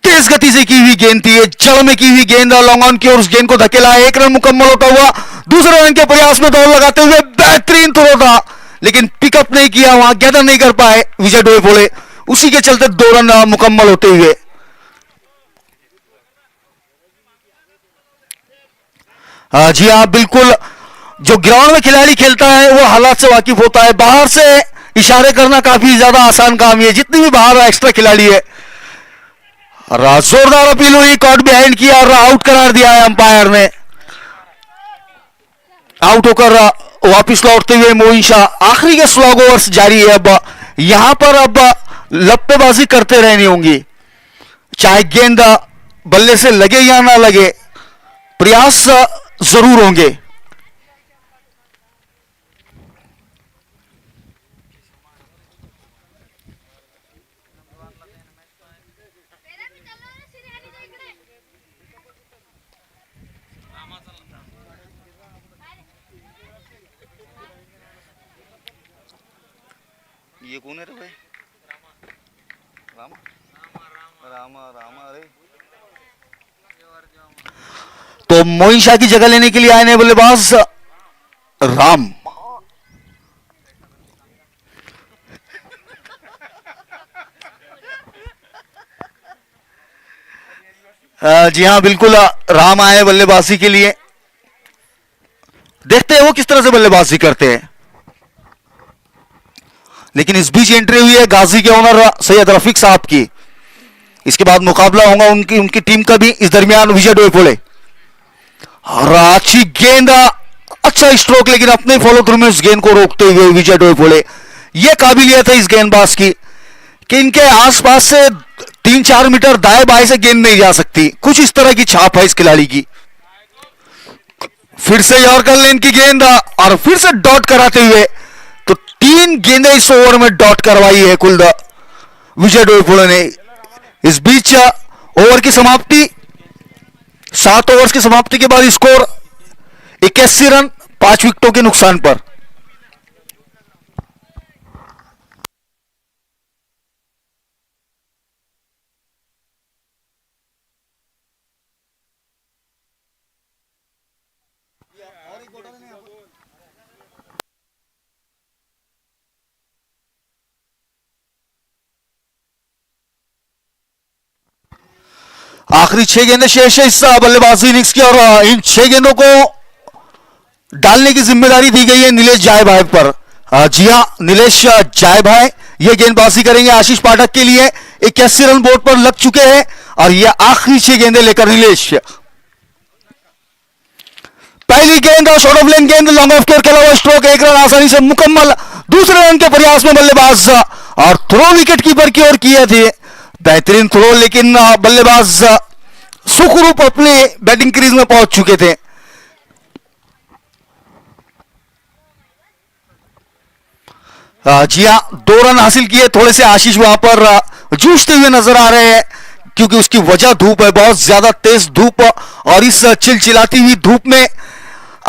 तेज गति से की हुई गेंद थी, जड़ में की हुई गेंद, लॉन्ग ऑन की और उस गेंद को धकेला। 1 रन मुकम्मल होता हुआ दूसरे रन के प्रयास में दौड़ लगाते हुए बेहतरीन थ्रो था लेकिन पिकअप नहीं किया, वहां गैदर नहीं कर पाए विजय डोईफोड़े, उसी के चलते 2 रन मुकम्मल होते हुए। जी हाँ, बिल्कुल, जो ग्राउंड में खिलाड़ी खेलता है वो हालात से वाकिफ होता है। बाहर से इशारे करना काफी ज्यादा आसान काम है, जितनी भी बाहर एक्स्ट्रा खिलाड़ी है। जोरदार अपील हुई, कॉट बिहाइंड किया और आउट करार दिया है अंपायर ने। आउट होकर वापिस लौटते हुए मोइन शाह। आखिरी के स्लॉग ओवर्स जारी है, अब यहां पर अब लप्पेबाजी करते रहनी होंगी, चाहे गेंद बल्ले से लगे या ना लगे, प्रयास जरूर होंगे। ये कौन है रे भाई? रामा रामा रामा अरे, तो मोइन शाह की जगह लेने के लिए आए हैं बल्लेबाज राम। जी हाँ, बिल्कुल, राम आए बल्लेबाजी के लिए। देखते हैं वो किस तरह से बल्लेबाजी करते हैं। लेकिन इस बीच एंट्री हुई है गाजी के ओनर सैयद रफीक साहब की। इसके बाद मुकाबला होगा उनकी उनकी टीम का भी। इस दरमियान विजय डोईफोड़े और अच्छी गेंद, अच्छा स्ट्रोक, लेकिन अपने फॉलो थ्रू में इस गेंद को रोकते हुए विजय डोईफोड़े। यह काबिलियत है इस गेंदबाज की कि इनके आसपास से 3-4 मीटर दाएं बाएं से गेंद नहीं जा सकती, कुछ इस तरह की छाप है इस खिलाड़ी की। फिर से यॉर्कर लेन की गेंद और फिर से डॉट कराते हुए, तो 3 गेंदें इस ओवर में डॉट करवाई है कुल विजय डोईफोड़े ने। इस बीच ओवर की समाप्ति, 7 ओवर्स की समाप्ति के बाद स्कोर 81 रन 5 विकेटों के नुकसान पर। आखिरी 6 गेंदें शेष है इस बल्लेबाजी इनिंग्स की, और इन 6 गेंदों को डालने की जिम्मेदारी दी गई है नीलेश जाय भाई पर। जी हाँ, नीलेश जाय भाई ये गेंदबाजी करेंगे आशीष पाठक के लिए। 81 रन बोर्ड पर लग चुके हैं और ये आखिरी 6 गेंदें लेकर नीलेश। पहली गेंद और शॉर्ट ऑफ लेन गेंद, लॉन्ग ऑफ की ओर खेला हुआ स्ट्रोक, 1 रन आसानी से मुकम्मल। दूसरे रन के प्रयास में बल्लेबाज और थ्रो विकेट कीपर की ओर किए थे, बेहतरीन थ्रो, लेकिन बल्लेबाज सुखरूप अपने बैटिंग क्रीज में पहुंच चुके थे। जी हाँ, 2 रन हासिल किए। थोड़े से आशीष वहां पर जूझते हुए नजर आ रहे हैं, क्योंकि उसकी वजह धूप है, बहुत ज्यादा तेज धूप, और इस चिलचिलाती हुई धूप में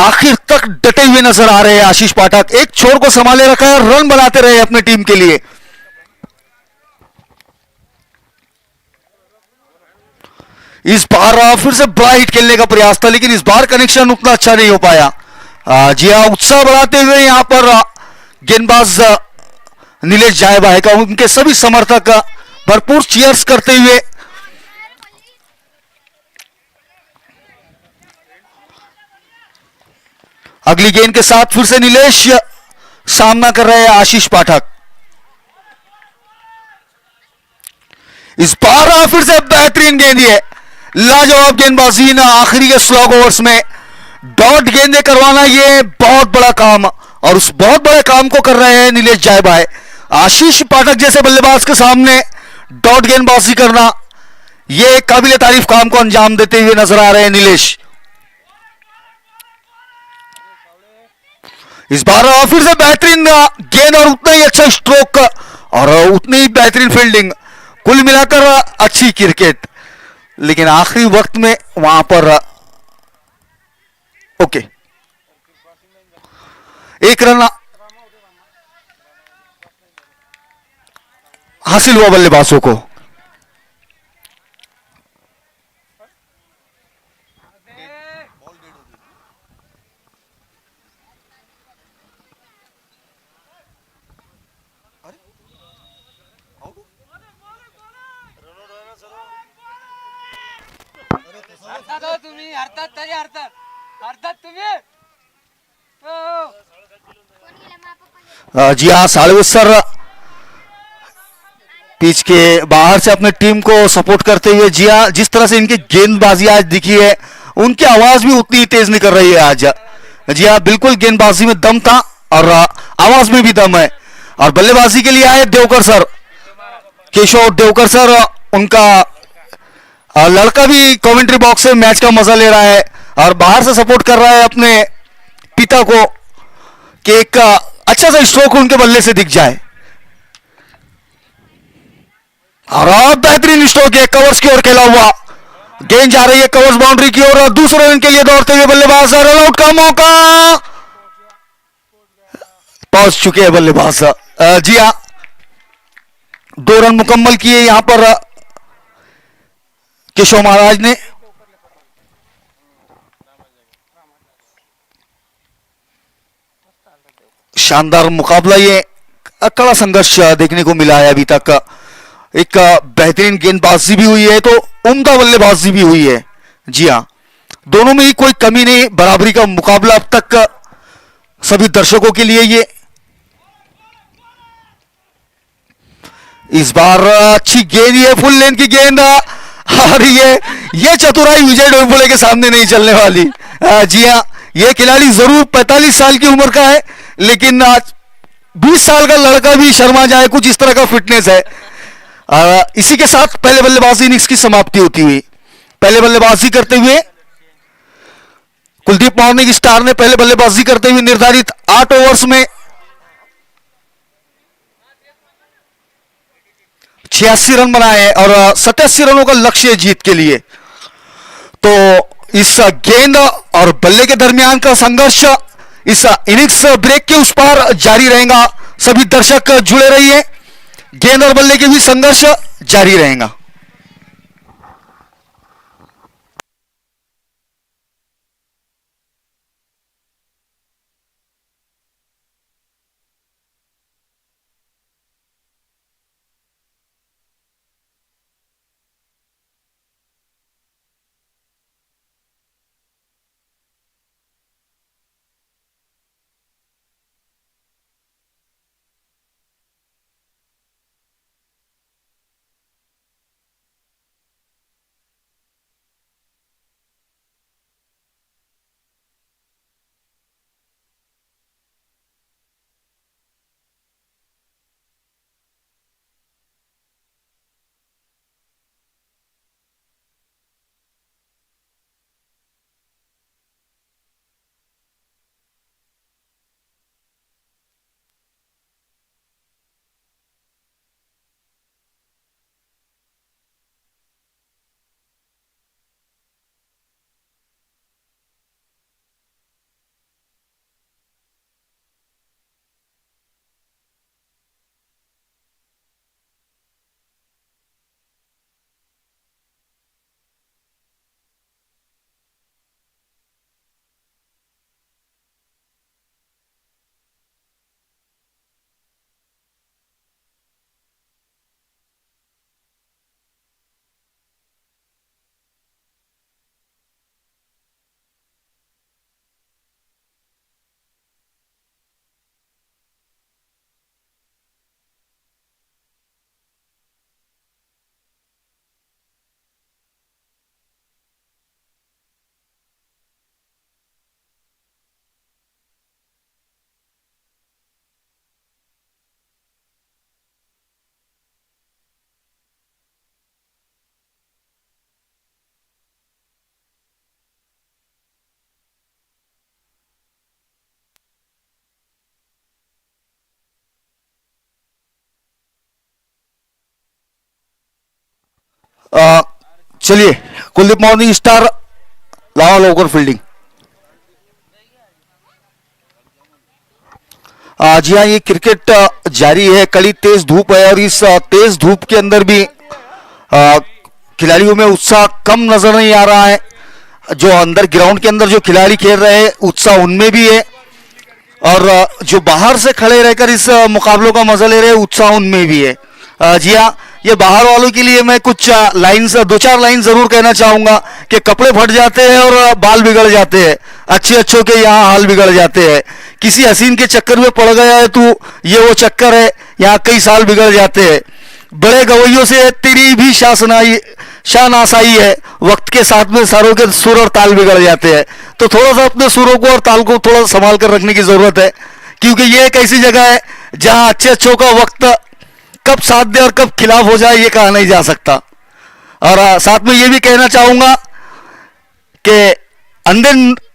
आखिर तक डटे हुए नजर आ रहे हैं आशीष पाठक। एक छोर को संभाले रखा है, रन बनाते रहे अपनी टीम के लिए। इस बार फिर से बड़ा हिट खेलने का प्रयास था, लेकिन इस बार कनेक्शन उतना अच्छा नहीं हो पाया। जी हाँ, उत्साह बढ़ाते हुए यहां पर गेंदबाज नीलेश जाय भाई का, उनके सभी समर्थक भरपूर चीयर्स करते हुए अगली गेंद के साथ फिर से नीलेश सामना कर रहे हैं आशीष पाठक। इस बार फिर से बेहतरीन गेंद, ये लाजवाब गेंदबाजी ना आखिरी के स्लॉग ओवर्स में डॉट गेंदे करवाना, ये बहुत बड़ा काम, और उस बहुत बड़े काम को कर रहे हैं नीलेश जाय भाई। आशीष पाठक जैसे बल्लेबाज के सामने डॉट गेंदबाजी करना, ये काबिल तारीफ काम को अंजाम देते हुए नजर आ रहे हैं नीलेश। इस बार फिर से बेहतरीन गेंद और उतना ही अच्छा स्ट्रोक और उतनी ही बेहतरीन फील्डिंग, कुल मिलाकर अच्छी क्रिकेट, लेकिन आखिरी वक्त में वहां पर ओके 1 रन हासिल हुआ बल्लेबाजों को। तुम्ही हरतात तरी हरतात तुम्ही। जी हाँ, सालवेसर पिच के बाहर से अपने टीम को सपोर्ट करते हुए, जी हाँ, जिस तरह से इनकी गेंदबाजी आज दिखी है, उनकी आवाज भी उतनी तेज नहीं कर रही है आज। जी हाँ, बिल्कुल गेंदबाजी में दम था और आवाज में भी दम है। और बल्लेबाजी के लिए आए देवकर सर, केशव देवकर सर, उनका लड़का भी कमेंट्री बॉक्स में मैच का मजा ले रहा है और बाहर से सपोर्ट कर रहा है अपने पिता को कि एक अच्छा सा स्ट्रोक उनके बल्ले से दिख जाए। और बेहतरीन स्ट्रोक है, कवर्स की ओर खेला हुआ, गेंद जा रही है कवर्स बाउंड्री की ओर, दूसरे रन के लिए दौड़ते हुए बल्लेबाज, रन आउट का मौका, पहुंच चुके हैं बल्लेबाज। जी हाँ, 2 रन मुकम्मल किए यहां पर केशव महाराज ने। शानदार मुकाबला, ये कड़ा संघर्ष देखने को मिला है अभी तक। एक बेहतरीन गेंदबाजी भी हुई है तो उम्दा बल्लेबाजी भी हुई है। जी हाँ, दोनों में ही कोई कमी नहीं, बराबरी का मुकाबला अब तक सभी दर्शकों के लिए। ये इस बार अच्छी गेंद, ये फुल लेन की गेंद, और ये चतुराई विजय डोंबोले के सामने नहीं चलने वाली। जी हाँ, ये खिलाड़ी जरूर 45 साल की उम्र का है, लेकिन 20 साल का लड़का भी शर्मा जाए, कुछ इस तरह का फिटनेस है। इसी के साथ पहले बल्लेबाजी इनिंग्स की समाप्ति होती हुई, पहले बल्लेबाजी करते हुए कुलदीप मॉर्निंग स्टार ने पहले बल्लेबाजी करते हुए निर्धारित 8 ओवर्स में 86 रन बनाए और 87 रनों का लक्ष्य जीत के लिए। तो इस गेंद और बल्ले के दरमियान का संघर्ष इस इनिंग्स ब्रेक के उस पार जारी रहेगा। सभी दर्शक जुड़े रहिए, गेंद और बल्ले के बीच संघर्ष जारी रहेगा। चलिए कुलदीप मॉर्निंग स्टार लावा लवकर फील्डिंग। जी हाँ, ये क्रिकेट जारी है, कड़ी तेज धूप है और इस तेज धूप के अंदर भी खिलाड़ियों में उत्साह कम नजर नहीं आ रहा है। जो अंदर ग्राउंड के अंदर जो खिलाड़ी खेल रहे हैं उत्साह उनमें भी है और जो बाहर से खड़े रहकर इस मुकाबलों का मजा ले रहे हैं उत्साह उनमें भी है। जी हाँ, ये बाहर वालों के लिए मैं कुछ लाइंस, दो चार लाइन जरूर कहना चाहूंगा कि कपड़े फट जाते हैं और बाल बिगड़ जाते हैं, अच्छे अच्छों के यहाँ हाल बिगड़ जाते हैं। किसी हसीन के चक्कर में पड़ गया है तू, ये वो चक्कर है, यहाँ कई साल बिगड़ जाते हैं। बड़े गवैयों से तेरी भी शाहनासाई है, वक्त के साथ में सारों के सुर और ताल बिगड़ जाते हैं। तो थोड़ा सा अपने सुरों को और ताल को थोड़ा संभाल कर रखने की जरूरत है, क्योंकि ये एक ऐसी जगह है जहां अच्छे अच्छों का वक्त कब साथ दे और कब खिलाफ हो जाए ये कहा नहीं जा सकता। और साथ में ये भी कहना चाहूंगा कि अंधे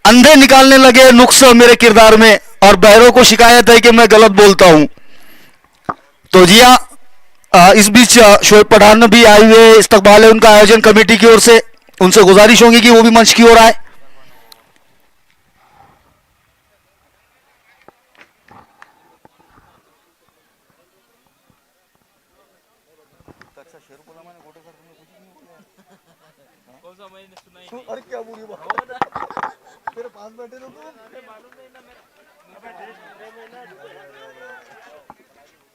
अंधे निकालने लगे नुक्स मेरे किरदार में और बहरों को शिकायत है कि मैं गलत बोलता हूं। तो जी हाँ, इस बीच शोएब पठान भी आए हुए इस्तकबाल है उनका आयोजन कमेटी की ओर से, उनसे गुजारिश होगी कि वो भी मंच की ओर आए। अरे क्या बुरी बात, मेरे पास बैठे तो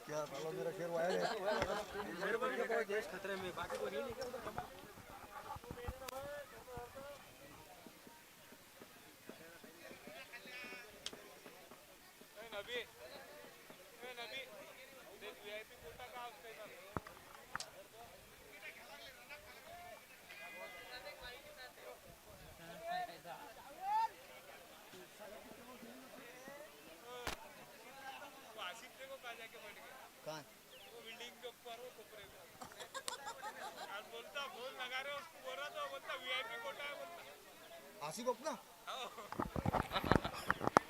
क्या साला मेरा शेर वाया है, मेरे को क्या पता देश खतरे में, बाकी कोई नहीं करता।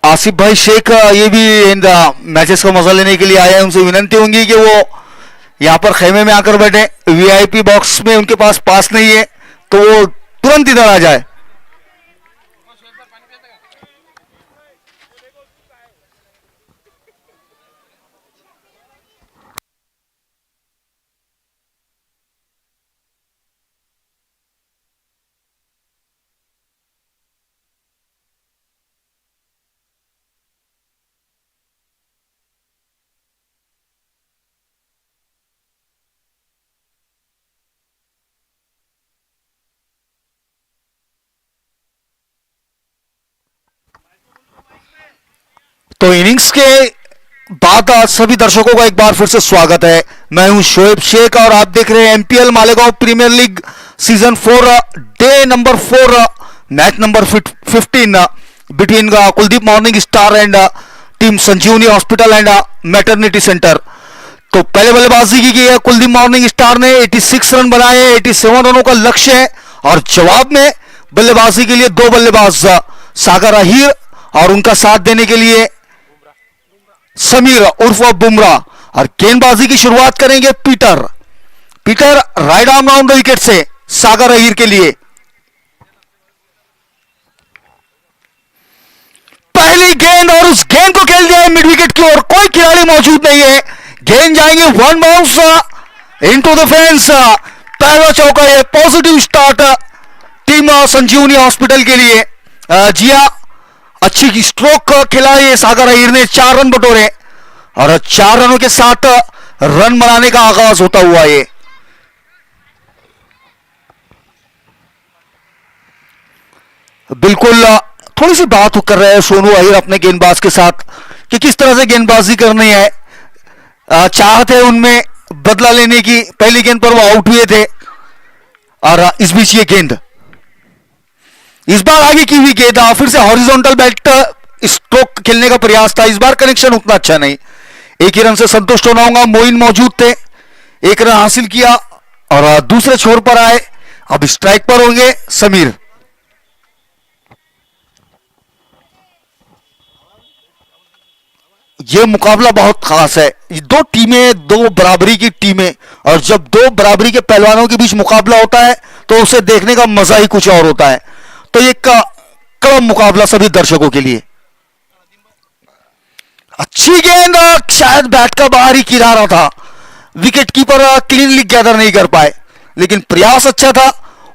आसिफ भाई शेख ये भी इन मैचेस का मजा लेने के लिए आए हैं। उनसे विनती होंगी कि वो यहाँ पर खेमे में आकर बैठे, वीआईपी बॉक्स में उनके पास पास नहीं है तो वो तुरंत इधर आ जाए। तो इनिंग्स के बाद सभी दर्शकों का एक बार फिर से स्वागत है। मैं हूं शोएब शेख और आप देख रहे हैं MPL Malegaon premier league season 4 day number 4 match number 15 between Kuldeep morning star and team Sanjeevani hospital and maternity centre. तो पहले बल्लेबाजी की है कुलदीप मॉर्निंग स्टार ने 86 रन बनाए, 87 रनों का लक्ष्य है और जवाब में बल्लेबाजी के लिए दो बल्लेबाज सागर अहीर और उनका साथ देने के लिए समीर उर्फ बुमराह। और गेंदबाजी की शुरुआत करेंगे Peter right arm round the wicket से सागर अहीर के लिए। पहली गेंद और उस गेंद को खेल दिया है मिड विकेट की ओर, कोई खिलाड़ी मौजूद नहीं है, गेंद जाएंगे one bounce into the fence. पहला चौका है, पॉजिटिव स्टार्ट टीम संजीवनी हॉस्पिटल के लिए। जी हां, अच्छी स्ट्रोक खेला ये सागर अहीर ने, 4 रन बटोरे और 4 रनों के साथ रन बनाने का आगाज होता हुआ ये। बिल्कुल थोड़ी सी बात कर रहे हैं सोनू अहीर अपने गेंदबाज के साथ कि किस तरह से गेंदबाजी करनी है। चाहत है उनमें बदला लेने की, पहली गेंद पर वो आउट हुए थे और इस बीच ये गेंद इस बार आगे की हुई गेंद फिर से हॉरिजॉन्टल बैट स्ट्रोक खेलने का प्रयास था, इस बार कनेक्शन उतना अच्छा नहीं। एक ही रन से संतुष्ट होना होगा, मोइन मौजूद थे, एक रन हासिल किया और दूसरे छोर पर आए। अब स्ट्राइक पर होंगे समीर। ये मुकाबला बहुत खास है। ये दो टीमें, दो बराबरी की टीमें, और जब दो बराबरी के पहलवानों के बीच मुकाबला होता है तो उसे देखने का मजा ही कुछ और होता है। तो ये कड़ा मुकाबला सभी दर्शकों के लिए। अच्छी गेंद, शायद बैट का बाहर ही किनारा था, विकेट कीपर क्लीनली गैदर नहीं कर पाए, लेकिन प्रयास अच्छा था।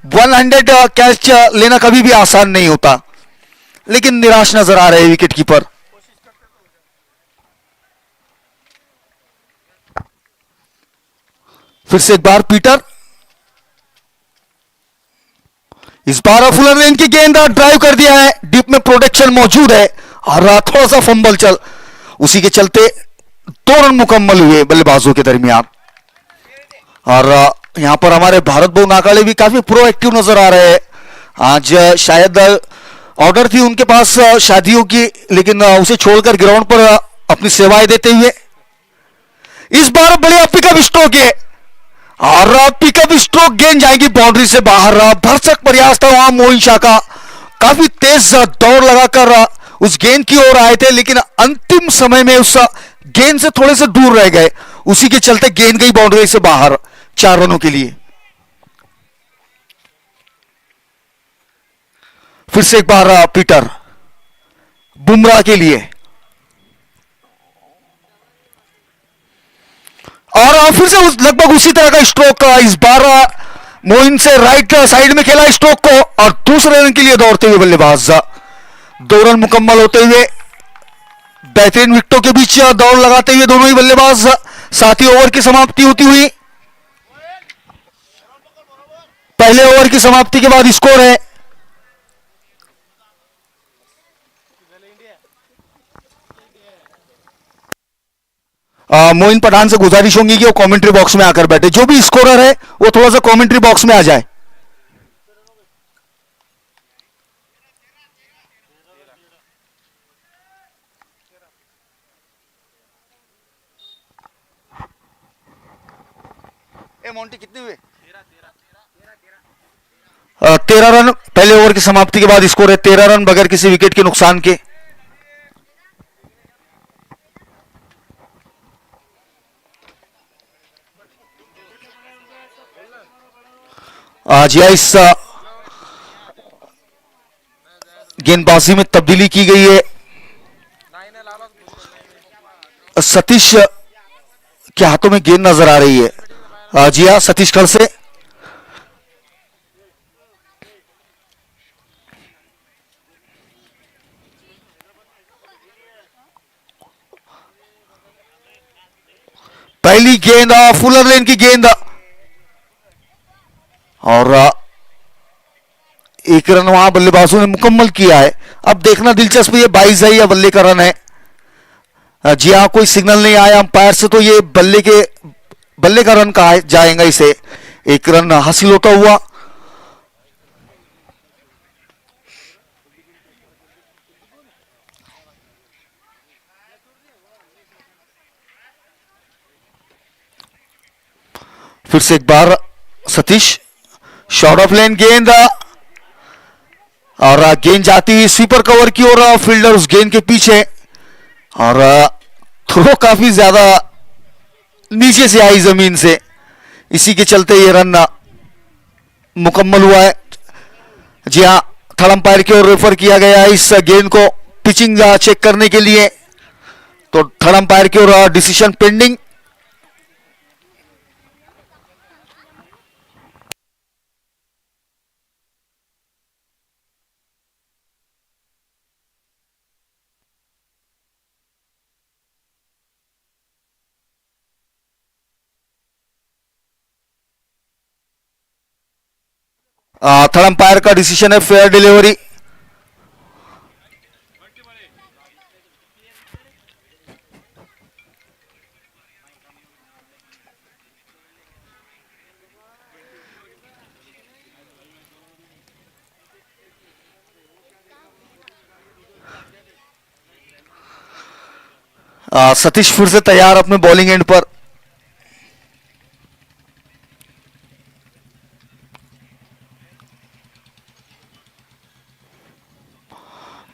100 कैच लेना कभी भी आसान नहीं होता, लेकिन निराश नजर आ रहे विकेट कीपर। फिर से एक बार पीटर, इस बार फुलर लेन की गेंद ड्राइव कर दिया है, डीप में प्रोटेक्शन मौजूद है और थोड़ा सा फंबल चल, उसी के चलते 2 रन मुकम्मल हुए बल्लेबाजों के दरमियान। और यहां पर हमारे भारत बहु नाकाले भी काफी प्रोएक्टिव नजर आ रहे हैं। आज शायद ऑर्डर थी उनके पास शादियों की, लेकिन उसे छोड़कर ग्राउंड पर अपनी सेवाएं देते हुए इस बार बढ़िया पिकअप स्ट्रोक है और पिकअप स्ट्रोक गेंद जाएगी बाउंड्री से बाहर। भरसक प्रयास था वहां मोइन शाह का, काफी तेज दौड़ लगाकर उस गेंद की ओर आए थे, लेकिन अंतिम समय में उस गेंद से थोड़े से दूर रह गए, उसी के चलते गेंद गई बाउंड्री से बाहर 4 रनों के लिए। फिर से एक बार पीटर बुमराह के लिए, और फिर से लगभग उसी तरह का स्ट्रोक। इस बार मोइन से राइट साइड में खेला स्ट्रोक को और दूसरे रन के लिए दौड़ते हुए बल्लेबाज। 2 रन मुकम्मल होते हुए बेहतरीन विकेटों के बीच दौड़ लगाते हुए दोनों ही बल्लेबाज। 7वीं ओवर की समाप्ति होती हुई, पहले ओवर की समाप्ति के बाद स्कोर है मोइन पठान से गुजारिश होंगी कि वो कमेंट्री बॉक्स में आकर बैठे, जो भी स्कोरर है वो थोड़ा सा कमेंट्री बॉक्स में आ जाए। मोंटी कितने हुए? 13 रन पहले ओवर की समाप्ति के बाद स्कोर है 13 रन बगैर किसी विकेट के नुकसान के। आज इस गेंदबाजी में तब्दीली की गई है। सतीश के हाथों में गेंद नजर आ रही है। जी हाँ, सतीश खड़ से पहली गेंद फुलर लेन की गेंद और 1 रन वहां बल्लेबाजों ने मुकम्मल किया है। अब देखना दिलचस्प ये 22 है या बल्ले का रन है। जी हाँ, कोई सिग्नल नहीं आया अंपायर से, तो ये बल्ले का रन कहा जाएगा इसे। 1 रन हासिल होता हुआ फिर से एक बार सतीश, शॉर्ट ऑफ लेन गेंद और गेंद जाती हुई स्वीपर कवर की ओर, फील्डर उस गेंद के पीछे और थ्रो काफी ज्यादा नीचे से आई जमीन से, इसी के चलते ये रन मुकम्मल हुआ है। जी हाँ, थर्ड अंपायर की ओर रेफर किया गया है इस गेंद को पिचिंग चेक करने के लिए, तो थर्ड अंपायर की ओर डिसीजन पेंडिंग। थर्ड अंपायर का डिसीजन है फेयर डिलीवरी। सतीश फिर से तैयार अपने बॉलिंग एंड पर।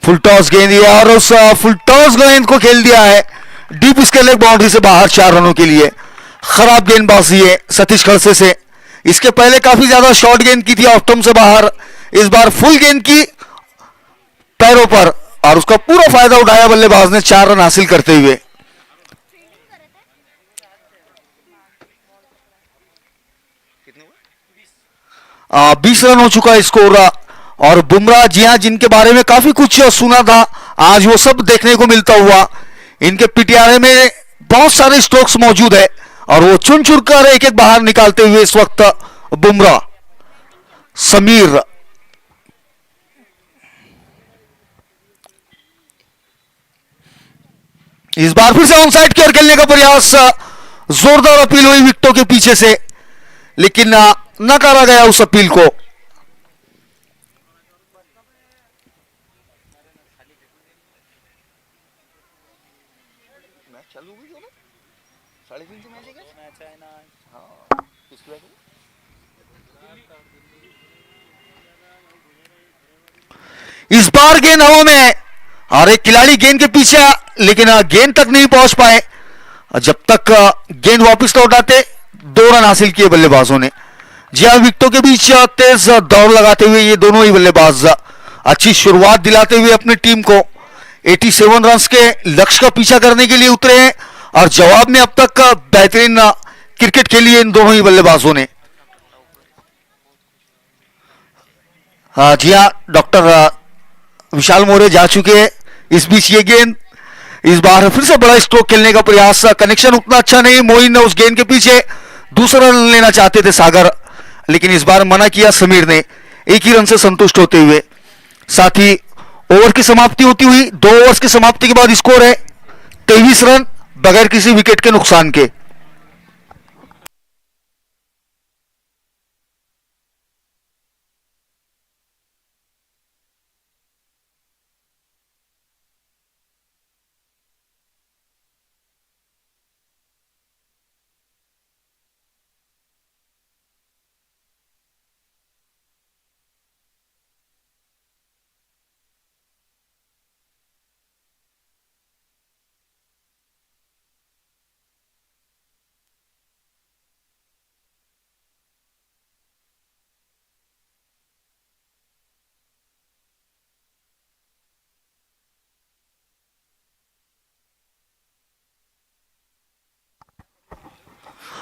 फुल टॉस गेंद दिया और उस फुल टॉस गेंद को खेल दिया है डीप इसके लेग बाउंड्री से बाहर 4 रनों के लिए। खराब गेंदबाजी है सतीश खड़से से। इसके पहले काफी ज्यादा शॉर्ट गेंद की थी ऑफ स्टंप से बाहर, इस बार फुल गेंद की पैरों पर और उसका पूरा फायदा उठाया बल्लेबाज ने 4 रन हासिल करते हुए। कितने 20 रन हो चुका है स्कोर। और बुमराह, जी हां, जिनके बारे में काफी कुछ सुना था, आज वो सब देखने को मिलता हुआ। इनके पिटियारे में बहुत सारे स्ट्रोक्स मौजूद है और वो चुन चुन कर एक एक बाहर निकालते हुए इस वक्त बुमराह। समीर इस बार फिर से ऑनसाइड की ओर खेलने का प्रयास, जोरदार अपील हुई विकेटों के पीछे से, लेकिन नकारा गया उस अपील को। मैच चालू हुई जो ना 3:30 से मैच है क्या? मैच है ना। हाँ किसकी वजह से? इस बार गेंद हवा में और एक खिलाड़ी गेंद के पीछे, लेकिन गेंद तक नहीं पहुंच पाए। जब तक गेंद वापस लौटाते 2 रन हासिल किए बल्लेबाजों ने। जी हां, विकेटों के बीच तेज दौड़ लगाते हुए ये दोनों ही बल्लेबाज अच्छी शुरुआत दिलाते हुए अपनी टीम को 87 रन के लक्ष्य का पीछा करने के लिए उतरे हैं और जवाब में अब तक बेहतरीन क्रिकेट खेली है इन दोनों ही बल्लेबाजों ने। जी हां, डॉक्टर विशाल मोरे जा चुके हैं। इस बीच ये गेंद इस बार फिर से बड़ा स्ट्रोक खेलने का प्रयास, कनेक्शन उतना अच्छा नहीं। मोइन ने उस गेंद के पीछे दूसरा रन लेना चाहते थे सागर, लेकिन इस बार मना किया समीर ने, एक ही रन से संतुष्ट होते हुए। साथ ही ओवर की समाप्ति होती हुई 2 ओवर्स की समाप्ति के बाद स्कोर है 23 रन बगैर किसी विकेट के नुकसान के।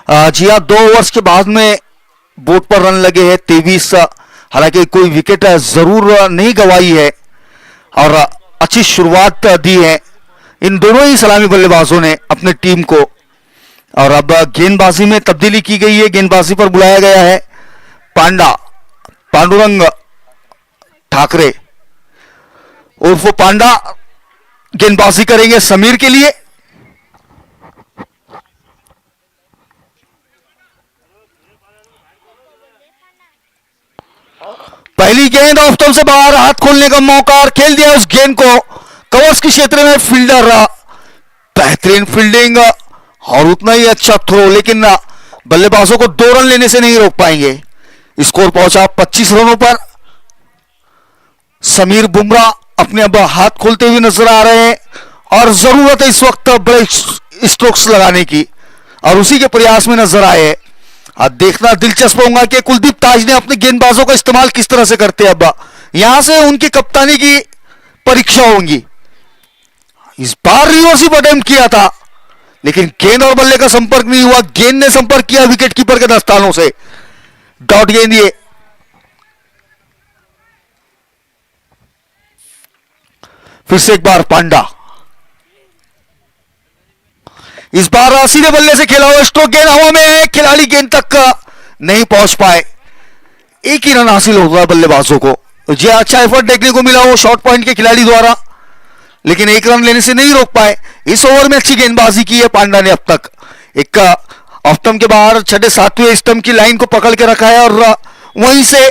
जी हाँ, 2 ओवर्स के बाद में बोर्ड पर रन लगे हैं 23। हालांकि कोई विकेट जरूर नहीं गंवाई है और अच्छी शुरुआत दी है इन दोनों ही सलामी बल्लेबाजों ने अपने टीम को। और अब गेंदबाजी में तब्दीली की गई है। गेंदबाजी पर बुलाया गया है पांडुरंग ठाकरे उर्फ पांडा, गेंदबाजी करेंगे समीर के लिए। पहली गेंद ऑफ स्टंप से बाहर, हाथ खोलने का मौका और खेल दिया उस गेंद को कवर्स के क्षेत्र में। फील्डर बेहतरीन फील्डिंग और उतना ही अच्छा थ्रो, लेकिन बल्लेबाजों को 2 रन लेने से नहीं रोक पाएंगे। स्कोर पहुंचा 25 रनों पर। समीर बुमराह अपने अब हाथ खोलते हुए नजर आ रहे हैं और जरूरत है इस वक्त बड़े स्ट्रोक्स लगाने की और उसी के प्रयास में नजर आए। अब देखना दिलचस्प होगा कि कुलदीप ताज ने अपने गेंदबाजों का इस्तेमाल किस तरह से करते हैं। अब यहां से उनकी कप्तानी की परीक्षा होगी। इस बार रिवर्सिव अटेम्प्ट किया था, लेकिन गेंद और बल्ले का संपर्क नहीं हुआ। गेंद ने संपर्क किया विकेट कीपर के दस्तानों से। डॉट गेंद ये। फिर से एक बार पांडा, इस बार सीधे बल्ले से खेला हुआ स्ट्रोक, गेंद हवा में है, खिलाड़ी गेंद तक नहीं पहुंच पाए। एक ही रन हासिल होगा बल्लेबाजों को। जी अच्छा एफर्ट देखने को मिला वो शॉर्ट पॉइंट के खिलाड़ी द्वारा, लेकिन 1 रन लेने से नहीं रोक पाए। इस ओवर में अच्छी गेंदबाजी की है पांडा ने। अब तक एक ऑफ स्टंप के बाहर 6-7वें स्टंप की लाइन को पकड़ के रखा है और वहीं से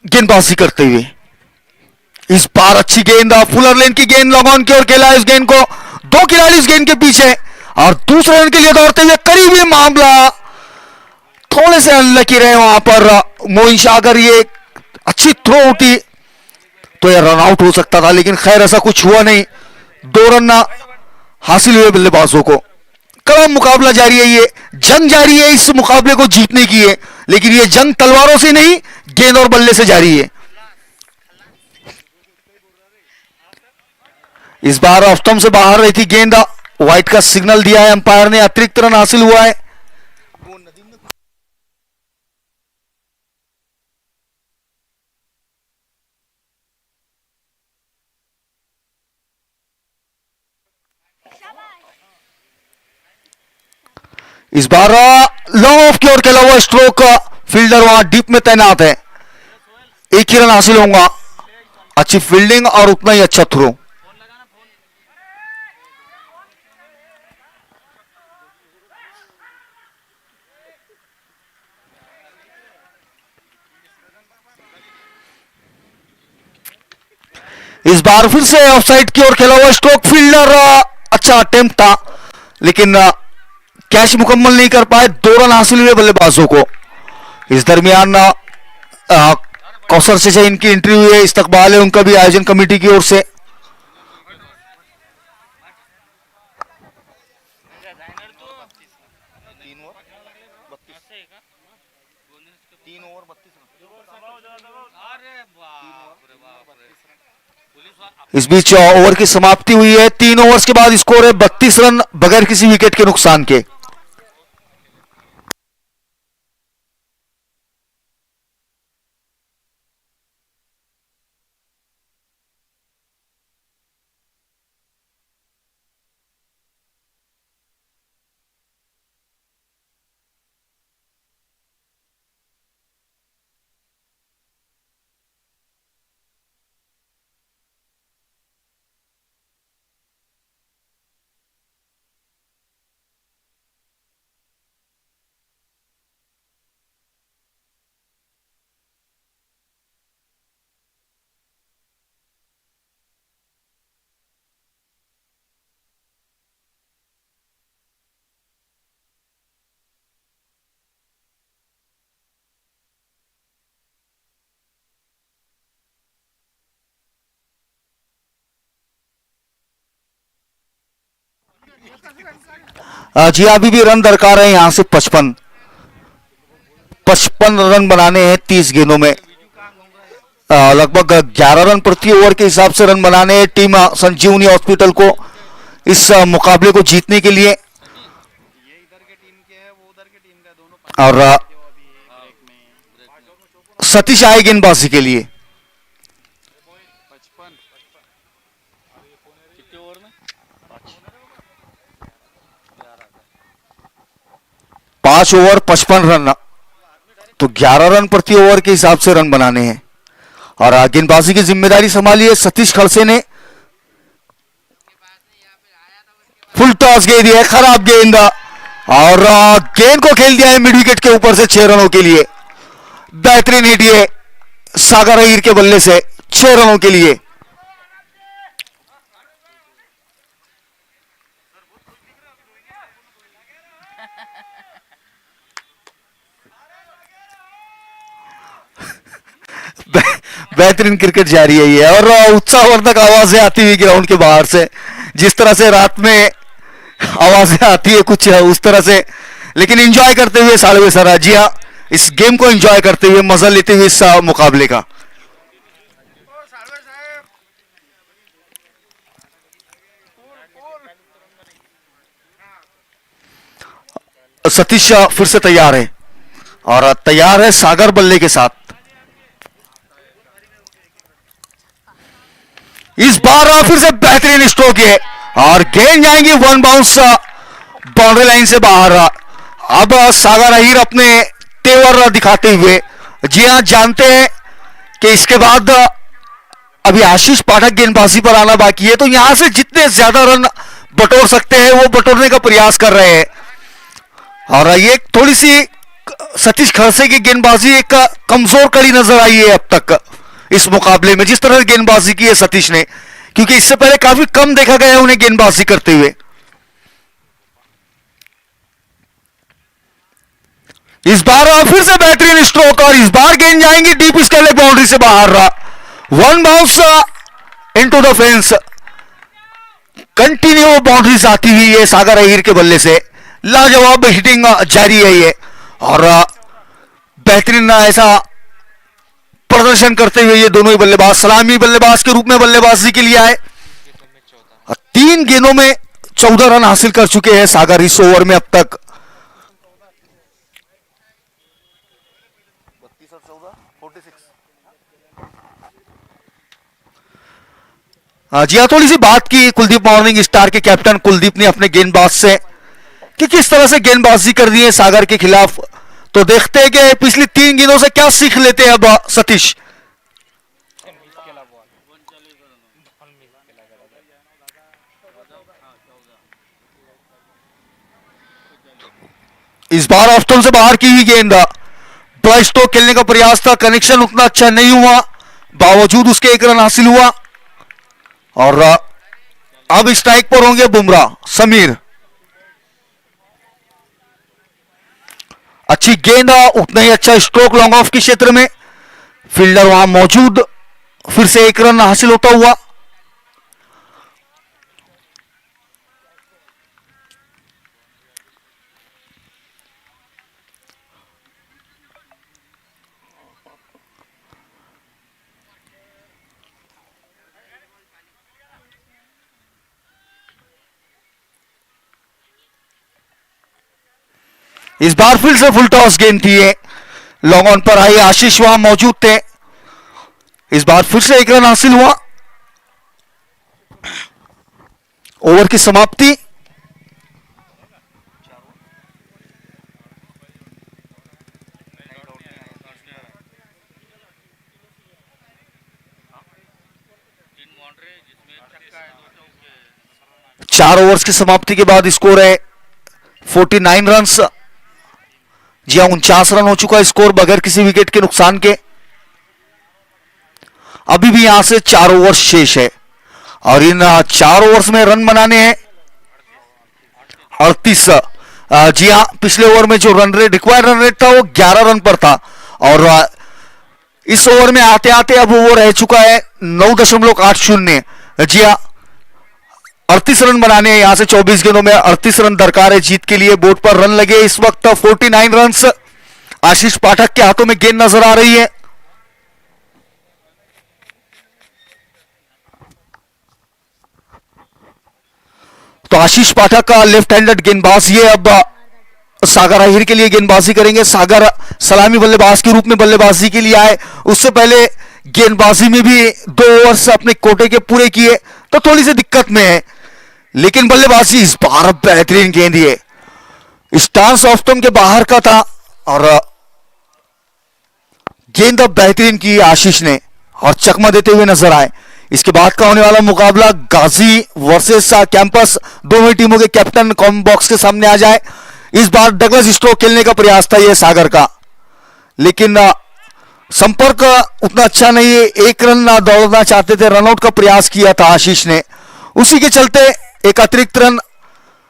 गेंदबाजी करते हुए इस बार अच्छी गेंद, फुलर लेन की गेंद लॉन्ग ऑन की ओर खेला है। इस गेंद को 2 खिलाड़ी इस गेंद के पीछे और दूसरे रन के लिए दौड़ते हुए करीबी मामला, थोड़े से अनलकी रहे वहां पर मोइन शाह। अगर ये अच्छी थ्रो उठी तो यह रन आउट हो सकता था, लेकिन खैर ऐसा कुछ हुआ नहीं। 2 रन हासिल हुए बल्लेबाजों को। कड़ा मुकाबला जारी है, ये जंग जारी है, इस मुकाबले को जीतने की है, लेकिन ये जंग तलवारों से नहीं, गेंद और बल्ले से जारी है। इस बार ऑफ स्टंप से बाहर रही थी गेंद, वाइट का सिग्नल दिया है अंपायर ने, अतिरिक्त रन हासिल हुआ है। इस बार लॉन्ग ऑफ की ओर खेला हुआ स्ट्रोक, फील्डर वहां डीप में तैनात है, एक ही रन हासिल होगा। अच्छी फील्डिंग और उतना ही अच्छा थ्रो। इस बार फिर से ऑफसाइड की ओर खेला हुआ स्ट्रोक, फील्डर अच्छा अटेम्प्ट था, लेकिन कैच मुकम्मल नहीं कर पाए। 2 रन हासिल हुए बल्लेबाजों को। इस दरमियान कौसर से इनकी एंट्री हुई है, इस्तकबाल है उनका भी आयोजन कमेटी की ओर से। इस बीच ओवर की समाप्ति हुई है। 3 ओवर्स के बाद स्कोर है 32 रन बगैर किसी विकेट के नुकसान के। जी अभी भी रन दरकार है यहां से 55 रन बनाने हैं 30 गेंदों में। लगभग 11 रन प्रति ओवर के हिसाब से रन बनाने हैं टीम संजीवनी हॉस्पिटल को इस मुकाबले को जीतने के लिए। और सतीश आए गेंदबाजी के लिए। पांच ओवर 55 रन, तो 11 रन प्रति ओवर के हिसाब से रन बनाने हैं। और गेंदबाजी की जिम्मेदारी संभाली है सतीश खड़से ने। फुल टॉस गेंद है, खराब गेंद, और गेंद को खेल दिया है मिड विकेट के ऊपर से 6 रनों के लिए। बेहतरीन हिट ये सागर अहीर के बल्ले से 6 रनों के लिए। बेहतरीन क्रिकेट जारी है ये, और उत्साहवर्धक आवाजें आती हुई ग्राउंड के बाहर से, जिस तरह से रात में आवाजें आती है कुछ उस तरह से, लेकिन एंजॉय करते हुए सालवे सरा, जी हाँ, इस गेम को एंजॉय करते हुए, मजा लेते हुए इस मुकाबले का। सतीश फिर से तैयार है, और तैयार है सागर बल्ले के साथ। इस बार फिर से बेहतरीन स्ट्रोक है, और गेंद जाएंगी 1 बाउंस बाउंड्री लाइन से बाहर। अब सागर अहीर अपने तेवर दिखाते हुए, जी हां, जानते हैं कि इसके बाद अभी आशीष पाठक गेंदबाजी पर आना बाकी है, तो यहां से जितने ज्यादा रन बटोर सकते हैं वो बटोरने का प्रयास कर रहे हैं। और ये थोड़ी सी सतीश खड़से की गेंदबाजी एक कमजोर कड़ी नजर आई है अब तक इस मुकाबले में, जिस तरह गेंदबाजी की है सतीश ने, क्योंकि इससे पहले काफी कम देखा गया है उन्हें गेंदबाजी करते हुए। इस बार फिर से बेहतरीन स्ट्रोक, और इस बार गेंद जाएंगी डीप स्केल बाउंड्री से बाहर। 1 bounce into the fence. Continue boundaries आती हुई है सागर अहीर के बल्ले से, लाजवाब हिटिंग जारी है ये, और बेहतरीन ऐसा प्रदर्शन करते हुए ये दोनों ही बल्लेबाज सलामी बल्लेबाज के रूप में बल्लेबाजी के लिए आए। 3 गेंदों में 14 रन हासिल कर चुके हैं सागर इस ओवर में अब तक। 32 और 14 46। जी हाँ, थोड़ी सी बात की कुलदीप मॉर्निंग स्टार के कैप्टन कुलदीप ने अपने गेंदबाज से कि किस तरह से गेंदबाजी कर दी है सागर के खिलाफ। तो देखते हैं कि पिछली 3 गेंदों से क्या सीख लेते हैं अब सतीश। इस बार ऑफ स्टंप से बाहर की हुई गेंद, बड़ा स्ट्रोक खेलने का प्रयास था, कनेक्शन उतना अच्छा नहीं हुआ, बावजूद उसके 1 रन हासिल हुआ। और अब स्ट्राइक पर होंगे बुमराह समीर। अच्छी गेंद, उतना ही अच्छा स्ट्रोक लॉन्ग ऑफ के क्षेत्र में, फील्डर वहां मौजूद, फिर से 1 रन हासिल होता हुआ। इस बार फिर से फुल टॉस गेंद थी ये, लॉन्ग ऑन पर आई, आशीष वहां मौजूद थे। इस बार फिर से 1 रन हासिल हुआ। ओवर की समाप्ति। चार ओवर्स की समाप्ति के बाद स्कोर है 49 रन। जी हां, 49 रन हो चुका है स्कोर बगैर किसी विकेट के नुकसान के। अभी भी यहां से 4 ओवर शेष है और इन 4 ओवर्स में रन बनाने हैं 38। जी हां, पिछले ओवर में जो run rate required run rate था वो 11 रन पर था और इस ओवर में आते आते अब वो रह चुका है 9.80। जी हां, 38 रन बनाने हैं, यहां से 24 गेंदों में 38 रन दरकार है जीत के लिए। बोर्ड पर रन लगे इस वक्त 49 रन। आशीष पाठक के हाथों में गेंद नजर आ रही है। तो आशीष पाठक का लेफ्ट हैंडेड गेंदबाज ये अब सागर अहीर के लिए गेंदबाजी करेंगे। सागर सलामी बल्लेबाज के रूप में बल्लेबाजी के लिए आए, उससे पहले गेंदबाजी में भी 2 ओवर्स अपने कोटे के पूरे किए, तो थोड़ी सी दिक्कत में है, लेकिन बल्लेबाजी इस बार बेहतरीन गेंद ये स्टांस ऑफ स्टंप के बाहर का था और गेंद अब बेहतरीन की आशीष ने और चकमा देते हुए नजर आए। इसके बाद का होने वाला मुकाबला गाजी वर्सेस कैंपस, दोनों टीमों के कैप्टन कॉमेंट बॉक्स के सामने आ जाए। इस बार डगलस स्ट्रोक खेलने का प्रयास था यह सागर का, लेकिन संपर्क उतना अच्छा नहीं है। 1 रन दौड़ना चाहते थे, रनआउट का प्रयास किया था आशीष ने, उसी के चलते एक अतिरिक्त रन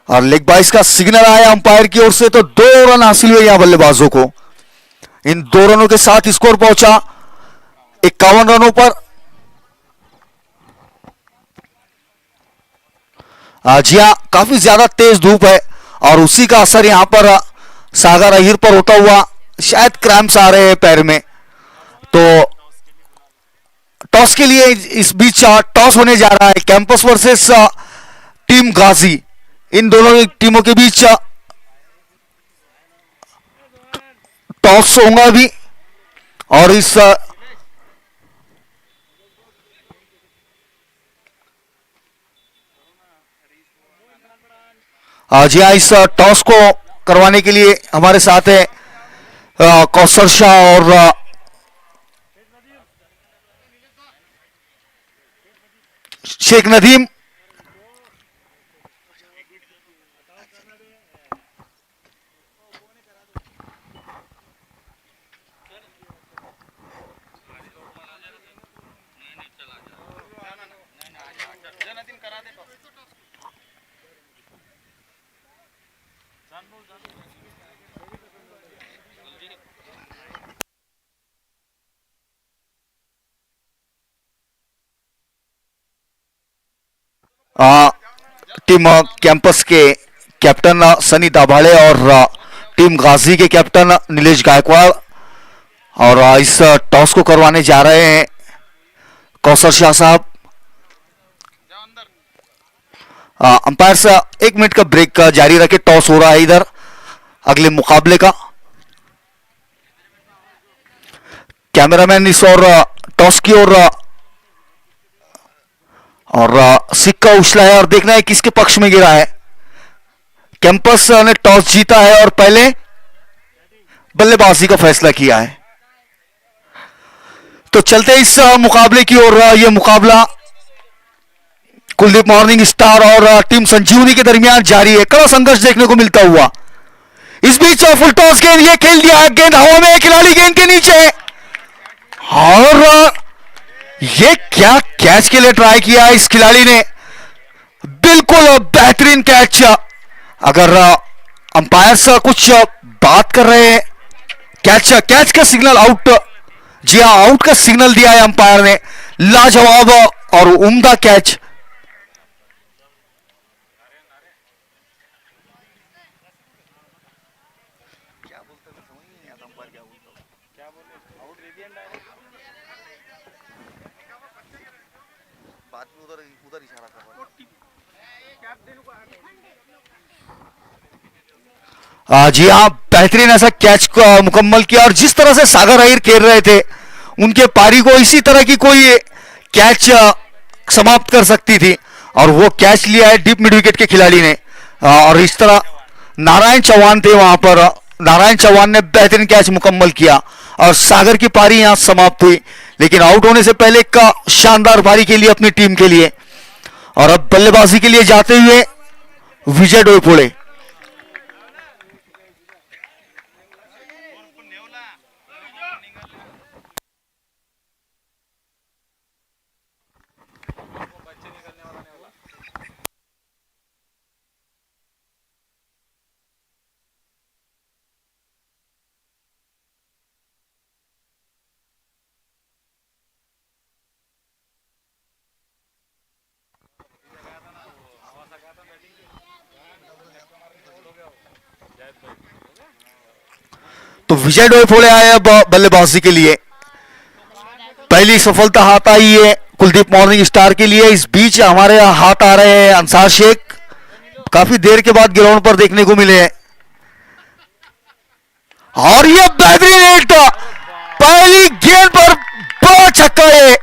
और लेग बाइस का सिग्नल आया अंपायर की ओर से, तो 2 रन हासिल हुए यहां बल्लेबाजों को। इन 2 रनों के साथ स्कोर पहुंचा 51 रनों पर। जी हां, काफी ज्यादा तेज धूप है और उसी का असर यहां पर सागर अहीर पर होता हुआ शायद क्रैम्प्स आ रहे हैं पैर में। तो टॉस के लिए इस बीच टॉस होने जा रहा है, कैंपस वर्सेस टीम गाजी, इन दोनों टीमों के बीच टॉस होगा अभी। और इस जी हाँ, इस टॉस को करवाने के लिए हमारे साथ है कौशल शाह और शेख नदीम। टीम कैंपस के कैप्टन सनी दाभाड़े और टीम गाजी के कैप्टन नीलेश गायकवाड़, और इस टॉस को करवाने जा रहे हैं कौसर शाह साहब। अंपायर से 1 मिनट का ब्रेक जारी रखे, टॉस हो रहा है इधर अगले मुकाबले का। कैमरामैन इस और टॉस की ओर और सिक्का उछला है और देखना है किसके पक्ष में गिरा है। कैंपस ने टॉस जीता है और पहले बल्लेबाजी का फैसला किया है। तो चलते इस मुकाबले की ओर। यह मुकाबला कुलदीप मॉर्निंग स्टार और टीम संजीवनी के दरमियान जारी है। कड़ा संघर्ष देखने को मिलता हुआ। इस बीच फुल टॉस गेंद ये खेल दिया है, गेंद हवा में, खिलाड़ी गेंद के नीचे, और ये क्या कैच के लिए ट्राई किया है इस खिलाड़ी ने, बिल्कुल बेहतरीन कैच। अगर अंपायर्स कुछ बात कर रहे हैं, कैच का सिग्नल आउट, जी हां आउट का सिग्नल दिया है अंपायर ने। लाजवाब और उम्दा कैच। जी हाँ, बेहतरीन ऐसा कैच मुकम्मल किया, और जिस तरह से सागर अहिर खेल रहे थे उनके पारी को इसी तरह की कोई कैच समाप्त कर सकती थी, और वो कैच लिया है डीप मिड विकेट के खिलाड़ी ने। और इस तरह नारायण चौहान थे वहां पर, नारायण चौहान ने बेहतरीन कैच मुकम्मल किया और सागर की पारी यहां समाप्त हुई, लेकिन आउट होने से पहले एक शानदार पारी के लिए अपनी टीम के लिए। और अब बल्लेबाजी के लिए जाते हुए विजय डोईफोड़े। तो विजय डोईफोड़े आए अब बल्लेबाजी के लिए। पहली सफलता हाथ आई है कुलदीप मॉर्निंग स्टार के लिए। इस बीच हमारे हाथ आ रहे हैं अंसार शेख, काफी देर के बाद ग्राउंड पर देखने को मिले हैं, और ये बेहतरीन हिट, पहली गेंद पर बड़ा छक्का है,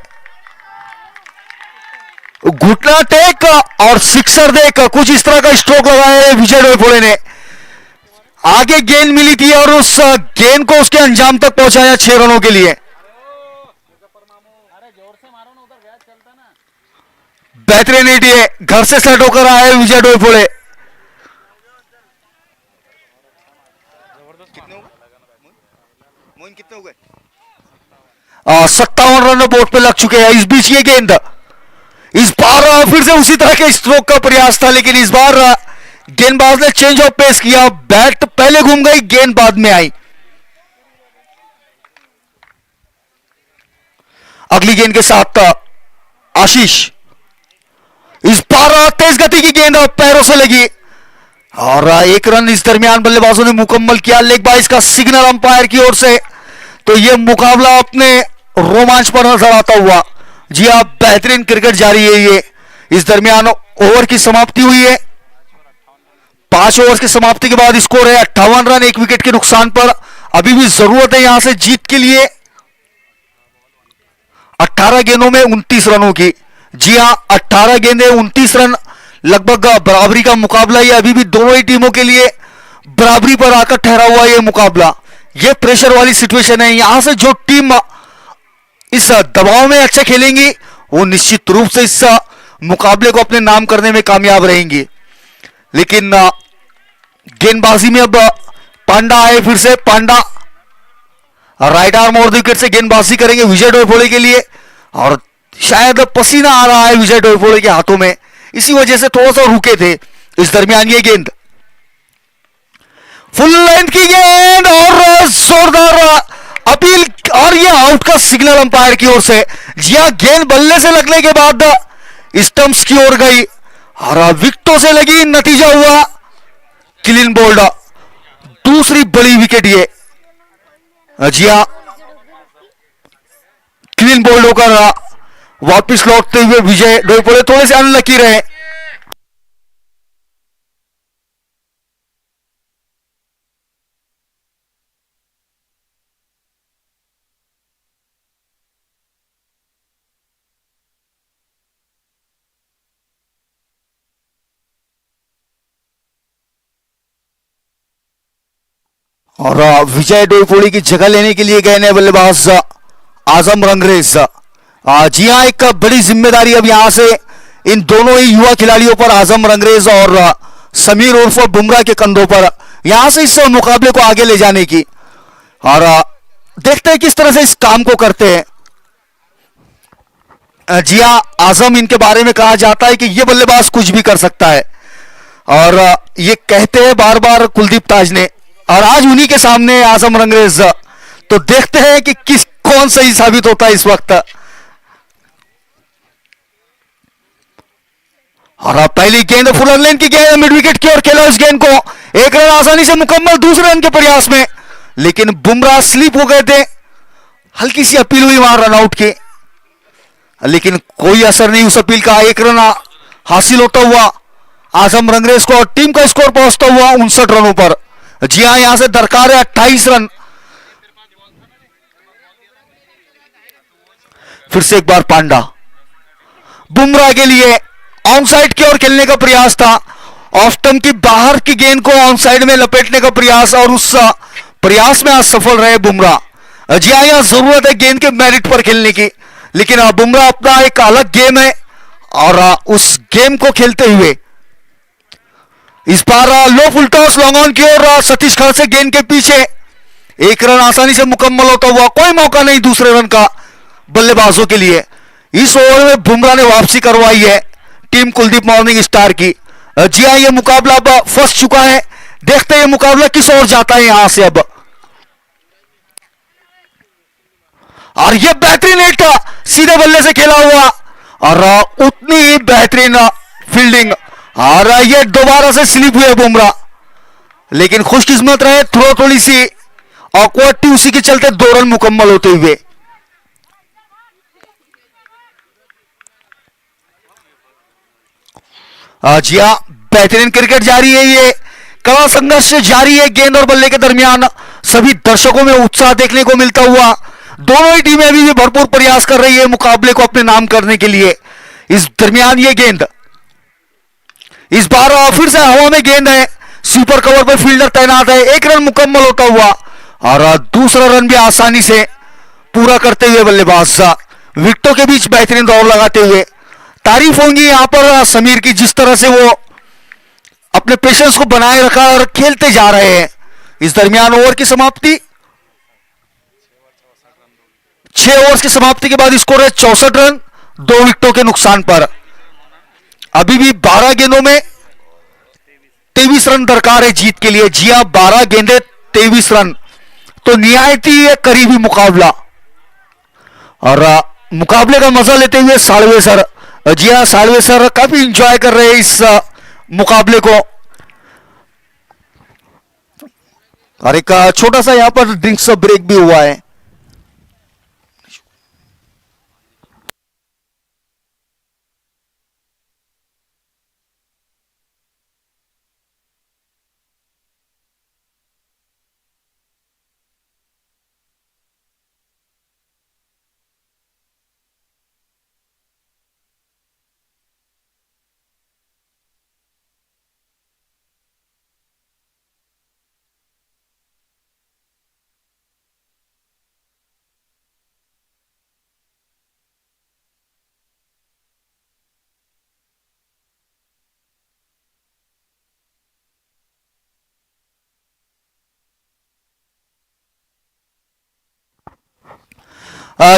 घुटना टेक और सिक्सर देख, कुछ इस तरह का स्ट्रोक लगाया है विजय डोईफोड़े ने। आगे गेंद मिली थी और उस गेंद को उसके अंजाम तक पहुंचाया 6 रनों के लिए। बेहतरीन हिट, ये घर से सेट होकर आए विजय डोईफोड़े। कितने हो गए? 57 रन बोर्ड पे लग चुके हैं। इस बीच ये गेंद, इस बार फिर से उसी तरह के स्ट्रोक का प्रयास था, लेकिन इस बार गेंदबाज ने चेंज ऑफ पेस किया, बैट पहले घूम गई, गेंद बाद में आई। अगली गेंद के साथ आशीष, इस बार तेज गति की गेंद पैरों से लगी और 1 रन इस दरमियान बल्लेबाजों ने मुकम्मल किया। लेग बाइज का सिग्नल अंपायर की ओर से। तो यह मुकाबला अपने रोमांच पर नजर आता हुआ। जी हां, बेहतरीन क्रिकेट जारी है ये। इस दरमियान ओवर की समाप्ति हुई है। 5 ओवर की समाप्ति के बाद स्कोर है 58 रन, 1 विकेट के नुकसान पर। अभी भी जरूरत है यहां से जीत के लिए 18 गेंदों में 29 रनों की। जी हां, 18 गेंदें 29 रन, लगभग बराबरी का मुकाबला। ये अभी भी दोनों ही टीमों के लिए बराबरी पर आकर ठहरा हुआ ये मुकाबला। ये प्रेशर वाली सिचुएशन है। यहां से जो टीम इस दबाव में अच्छा खेलेंगी वो निश्चित रूप से इस मुकाबले को अपने नाम करने में कामयाब रहेंगी। लेकिन गेंदबाजी में अब पांडा आए, फिर से पांडा राइट आर्म और विकेट से गेंदबाजी करेंगे विजय डोईफोड़े के लिए, और शायद पसीना आ रहा है विजय डोईफोड़े के हाथों में, इसी वजह से थोड़ा सा रुके थे। इस दरमियान ये गेंद फुल लेंथ की गेंद और जोरदार अपील, और ये आउट का सिग्नल अंपायर की ओर से। जी हां, गेंद बल्ले से लगने के बाद स्टंप्स की ओर गई और विकेटों से लगी, नतीजा हुआ क्लीन बोल्ड। दूसरी बड़ी विकेट ये। जी हाँ, क्लीन बोल्ड होकर वापिस लौटते हुए विजय डोईफोड़े थोड़े से अनलकी रहे। और विजय डोईफोड़ी की जगह लेने के लिए गए नए बल्लेबाज आजम रंगरेज। जी हाँ, एक बड़ी जिम्मेदारी अब यहां से इन दोनों ही युवा खिलाड़ियों पर, आजम रंगरेज और समीर उर्फ बुमराह के कंधों पर, यहां से इस मुकाबले को आगे ले जाने की। और देखते हैं किस तरह से इस काम को करते हैं। जी हाँ, आजम, इनके बारे में कहा जाता है कि ये बल्लेबाज कुछ भी कर सकता है, और ये कहते हैं बार बार कुलदीप ताज ने, और आज उन्हीं के सामने आजम रंगरेज। तो देखते हैं कि कौन सही साबित होता है इस वक्त। और पहली गेंद फुलर लेन की गेंद मिड विकेट की ओर खेला इस गेंद को, एक रन आसानी से मुकम्मल दूसरे रन के प्रयास में, लेकिन बुमराह स्लिप हो गए थे। हल्की सी अपील हुई वहां रनआउट की, लेकिन कोई असर नहीं उस अपील का। एक रन हासिल होता हुआ आजम रंगरेज को, और टीम का स्कोर पहुंचता हुआ 59 रनों पर। जी हां, यहां से दरकार है 28 रन। फिर से एक बार पांडा, बुमराह के लिए ऑन साइड की ओर खेलने का प्रयास था। ऑफ स्टंप की बाहर की गेंद को ऑन साइड में लपेटने का प्रयास, और उस प्रयास में आज सफल रहे बुमराह। जी हां, यहां जरूरत है गेंद के मेरिट पर खेलने की, लेकिन बुमराह अपना एक अलग गेम है, और उस गेम को खेलते हुए इस बार लो फुल टॉस लॉन्ग ऑन की ओर सतीश खड़से गेंद के पीछे, एक रन आसानी से मुकम्मल होता हुआ, कोई मौका नहीं दूसरे रन का बल्लेबाजों के लिए। इस ओवर में बुमराह ने वापसी करवाई है टीम कुलदीप मॉर्निंग स्टार की। जी हां, यह मुकाबला अब फंस चुका है। देखते हैं यह मुकाबला किस ओर जाता है यहां से अब। और यह बेहतरीन हिट सीधे बल्ले से खेला हुआ, और उतनी ही बेहतरीन फील्डिंग, और यह दोबारा से स्लिप हुए बुमराह, लेकिन खुशकिस्मत रहे, थोड़ी सी ऑकवर्ड थी, उसी के चलते 2 रन मुकम्मल होते हुए। जी हां, बेहतरीन क्रिकेट जारी है, ये कड़ा संघर्ष जारी है गेंद और बल्ले के दरमियान। सभी दर्शकों में उत्साह देखने को मिलता हुआ, दोनों ही टीमें अभी भी भरपूर प्रयास कर रही है मुकाबले को अपने नाम करने के लिए। इस दरमियान ये गेंद इस बार फिर से हवा में गेंद है, सुपर कवर पर फील्डर तैनात है, 1 रन मुकम्मल होता हुआ, और दूसरा रन भी आसानी से पूरा करते हुए बल्लेबाज विकेटों के बीच बेहतरीन दौड़ लगाते हुए। तारीफ होंगी यहां पर समीर की, जिस तरह से वो अपने पेशेंस को बनाए रखा और खेलते जा रहे हैं। इस दरमियान ओवर की समाप्ति, 6 ओवर की समाप्ति के बाद स्कोर है 64 रन 2 विकेटों के नुकसान पर। अभी भी 12 गेंदों में 23 रन दरकार है जीत के लिए। जी हां, 12 गेंदे 23 रन, तो निहायत ही करीबी मुकाबला, और मुकाबले का मजा लेते हुए सालवे सर, जी हां, सालवे सर काफी इंजॉय कर रहे हैं इस मुकाबले को। और एक छोटा सा यहां पर ड्रिंक्स ब्रेक भी हुआ है।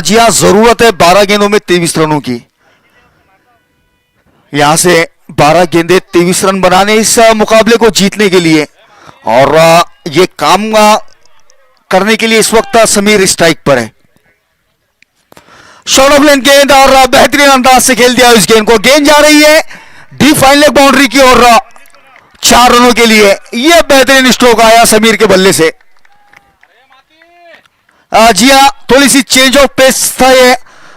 जी हां, जरूरत है 12 गेंदों में 23 रनों की। यहां से 12 गेंदे 23 रन बनाने इस मुकाबले को जीतने के लिए, और ये काम करने के लिए इस वक्त समीर स्ट्राइक पर है। शॉर्ट ऑफ लेन गेंद, और बेहतरीन अंदाज से खेल दिया इस गेंद को। गेंद जा रही है डी फाइन लेग बाउंड्री की ओर 4 रनों के लिए यह बेहतरीन स्ट्रोक आया समीर के बल्ले से। जी हाँ, थोड़ी सी चेंज ऑफ पेस था ये।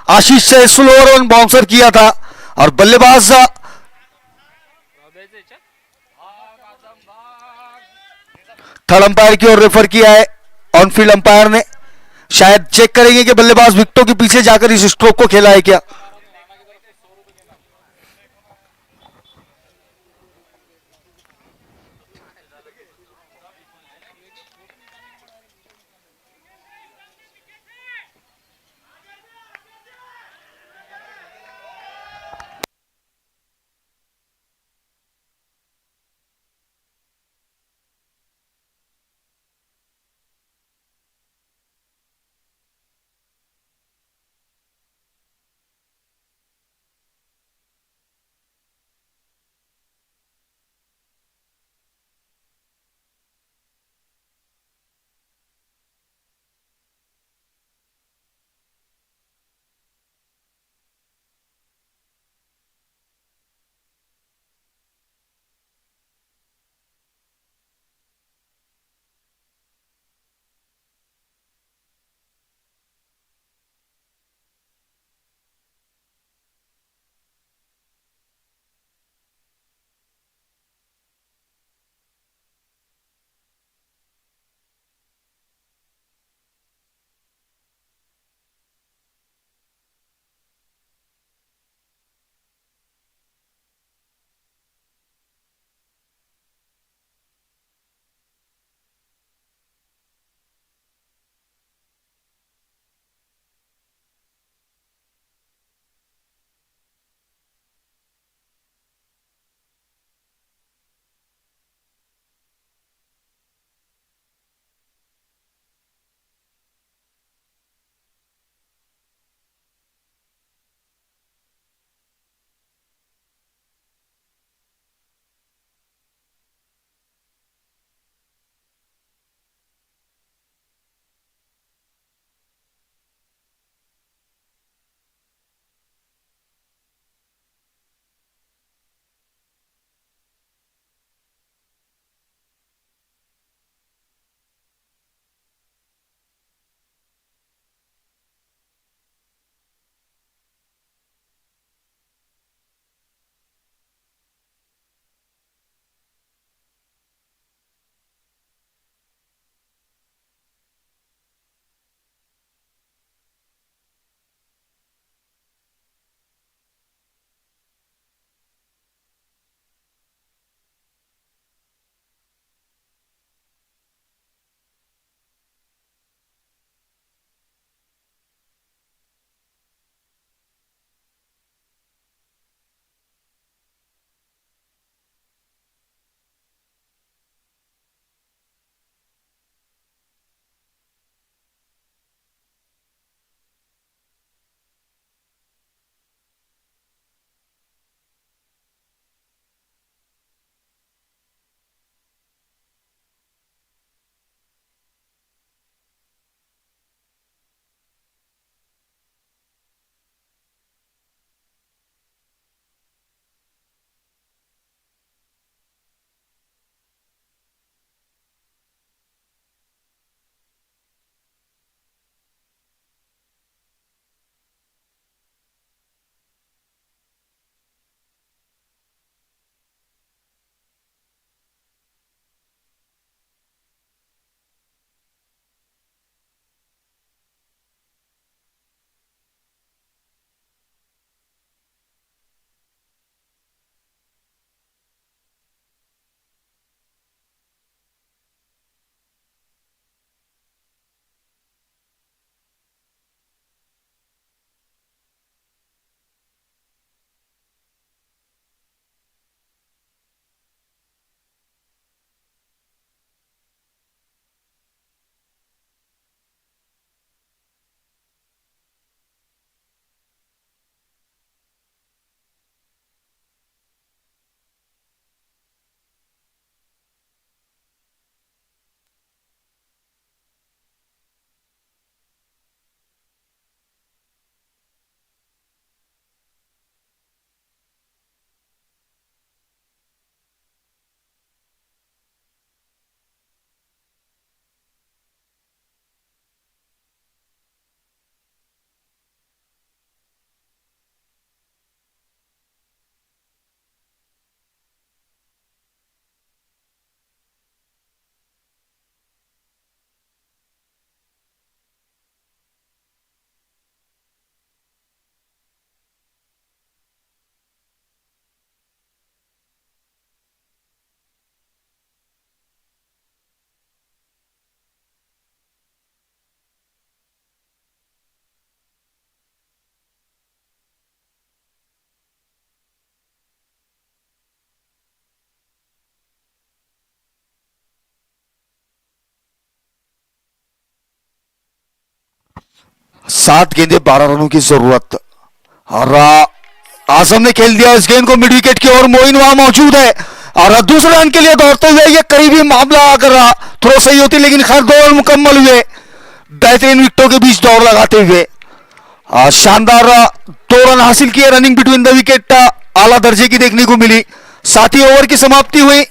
आशीष से स्लोअर ऑन बाउंसर किया था और बल्लेबाज थर्ड अंपायर की ओर रेफर किया है। ऑन फील्ड अंपायर ने शायद चेक करेंगे कि बल्लेबाज विकेटों के पीछे जाकर इस स्ट्रोक को खेला है क्या। 7 गेंदे 12 रनों की जरूरत। और आजम ने खेल दिया इस गेंद को मिड विकेट की ओर। मोइन वहां मौजूद है और दूसरे रन के लिए दौड़ते हुए ये करीबी मामला अगर थ्रो सही होती, लेकिन खैर 2 रन मुकम्मल हुए बेहतरीन विकेटों के बीच दौड़ लगाते हुए। शानदार 2 रन हासिल किए रनिंग बिटवीन द विकेट, आला दर्जे की देखने को मिली। 7 ही ओवर की समाप्ति हुई।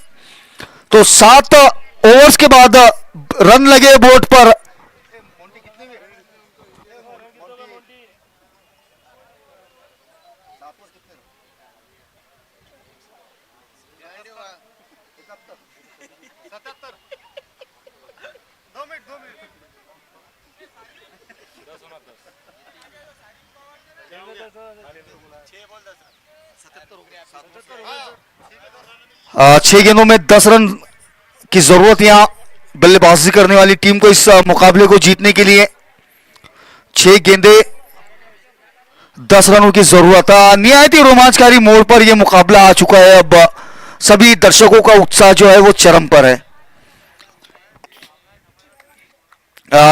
तो 7 ओवर्स के बाद रन लगे बोर्ड पर। छह गेंदों में 10 रन की जरूरत यहां बल्लेबाजी करने वाली टीम को इस मुकाबले को जीतने के लिए। 6 गेंदे 10 रनों की जरूरत। निहायत ही रोमांचकारी मोड़ पर यह मुकाबला आ चुका है। अब सभी दर्शकों का उत्साह जो है वो चरम पर है।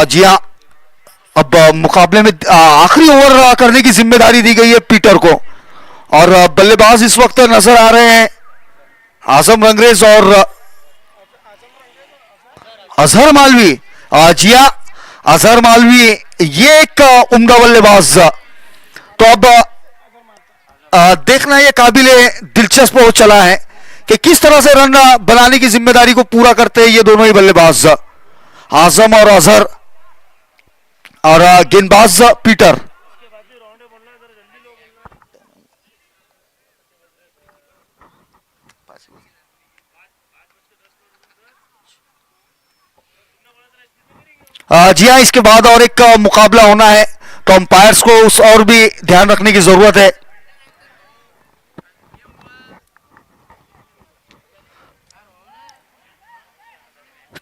जी हां, अब मुकाबले में आखिरी ओवर करने की जिम्मेदारी दी गई है पीटर को और बल्लेबाज इस वक्त नजर आ रहे हैं आजम रंगरेज और अजहर मालवी। जी हां, अजहर मालवी ये एक उम्दा बल्लेबाज। तो अब देखना यह काबिल दिलचस्प हो चला है कि किस तरह से रन बनाने की जिम्मेदारी को पूरा करते हैं ये दोनों ही बल्लेबाज, आजम और अजहर, और गेंदबाज पीटर। जी हां, इसके बाद और एक मुकाबला होना है तो अंपायर्स को उस और भी ध्यान रखने की जरूरत है।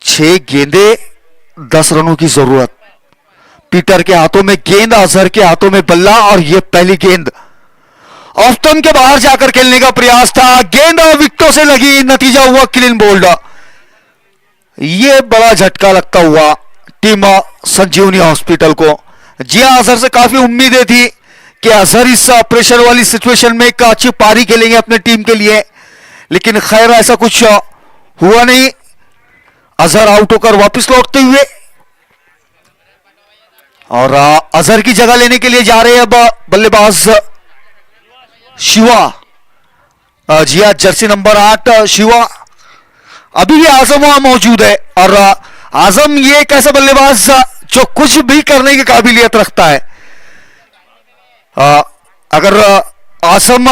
छह गेंदे 10 रनों की जरूरत। पीटर के हाथों में गेंद, अजहर के हाथों में बल्ला और यह पहली गेंद ऑफ स्टंप के बाहर जाकर खेलने का प्रयास था। गेंद विकेटों से लगी, नतीजा हुआ क्लीन बोल्ड। यह बड़ा झटका लगता हुआ टीम संजीवनी हॉस्पिटल को। जी हां, अजहर से काफी उम्मीदें थी कि अजहर इस प्रेशर वाली सिचुएशन में एक अच्छी पारी खेलेंगे अपने टीम के लिए, लेकिन खैर ऐसा कुछ हुआ नहीं। अजहर आउट होकर वापस लौटते हुए और अजहर की जगह लेने के लिए जा रहे हैं अब बल्लेबाज शिवा। जी हां, जर्सी नंबर 8 शिवा। अभी भी आजम वहां मौजूद है और आजम ये एक ऐसा बल्लेबाज जो कुछ भी करने की काबिलियत रखता है। अगर आजम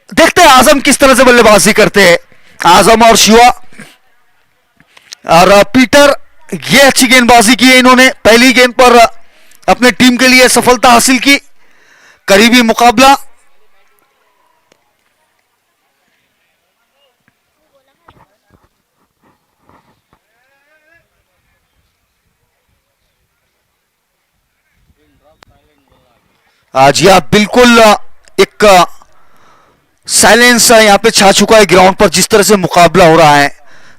देखते हैं आजम किस तरह से बल्लेबाजी करते हैं, आजम और शिवा। और पीटर, ये अच्छी गेंदबाजी की है इन्होंने, पहली गेंद पर अपने टीम के लिए सफलता हासिल की। करीबी मुकाबला। जी हाँ, बिल्कुल एक साइलेंस यहां पे छा चुका है ग्राउंड पर। जिस तरह से मुकाबला हो रहा है,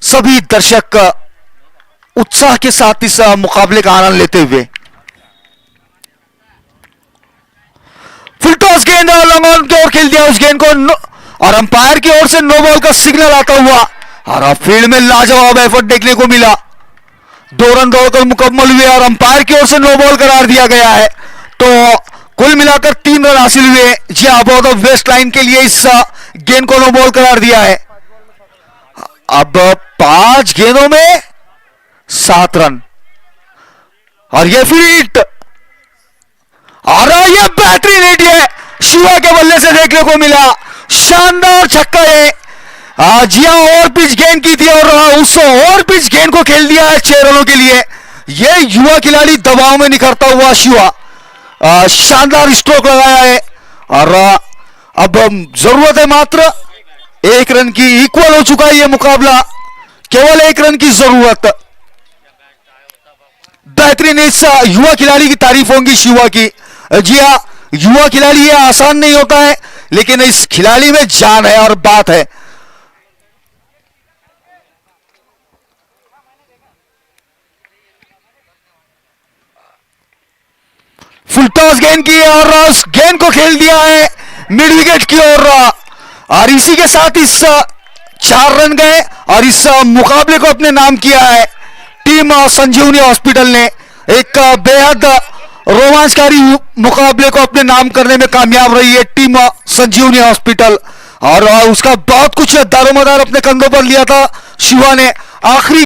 सभी दर्शक उत्साह के साथ इस मुकाबले का आनंद लेते हुए। फुल टॉस गेंद लॉन्ग ऑन की ओर खेल दिया उस गेंद को और अंपायर की ओर से नो बॉल का सिग्नल आता हुआ और फील्ड में लाजवाब एफर्ट देखने को मिला। 2 रन दौड़कर मुकम्मल हुए और अंपायर की ओर से नो बॉल करार दिया गया है। तो कुल मिलाकर 3 रन हासिल हुए। जी अबाउट ऑफ वेस्ट लाइन के लिए इस गेंद को नो बॉल करार दिया है। अब 5 गेंदों में 7 रन और ये फिर हिट और ये बेहतरीन हिट है शिवा के बल्ले से देखने को मिला। शानदार छक्का है। जी हाँ, ओवर पिच गेंद की थी और उस ओवर पिच गेंद को खेल दिया है 6 रनों के लिए। ये युवा खिलाड़ी दबाव में निखरता हुआ शिवा, शानदार स्ट्रोक लगाया है और अब जरूरत है मात्र 1 रन की। इक्वल हो चुका है यह मुकाबला, केवल 1 रन की जरूरत। बेहतरीन इस युवा खिलाड़ी की तारीफ होंगी शिवा की। जी हाँ, युवा खिलाड़ी ये आसान नहीं होता है, लेकिन इस खिलाड़ी में जान है और बात है। फुल टॉस गेंद की और उस गेंद को खेल दिया है मिड विकेट की ओर। और इसी के साथ इस 4 रन गए और इस मुकाबले को अपने नाम किया है टीम संजीवनी हॉस्पिटल ने। एक बेहद रोमांचकारी मुकाबले को अपने नाम करने में कामयाब रही है टीम संजीवनी हॉस्पिटल। और उसका बहुत कुछ दारोमदार अपने कंधों पर लिया था शिवा ने। आखिरी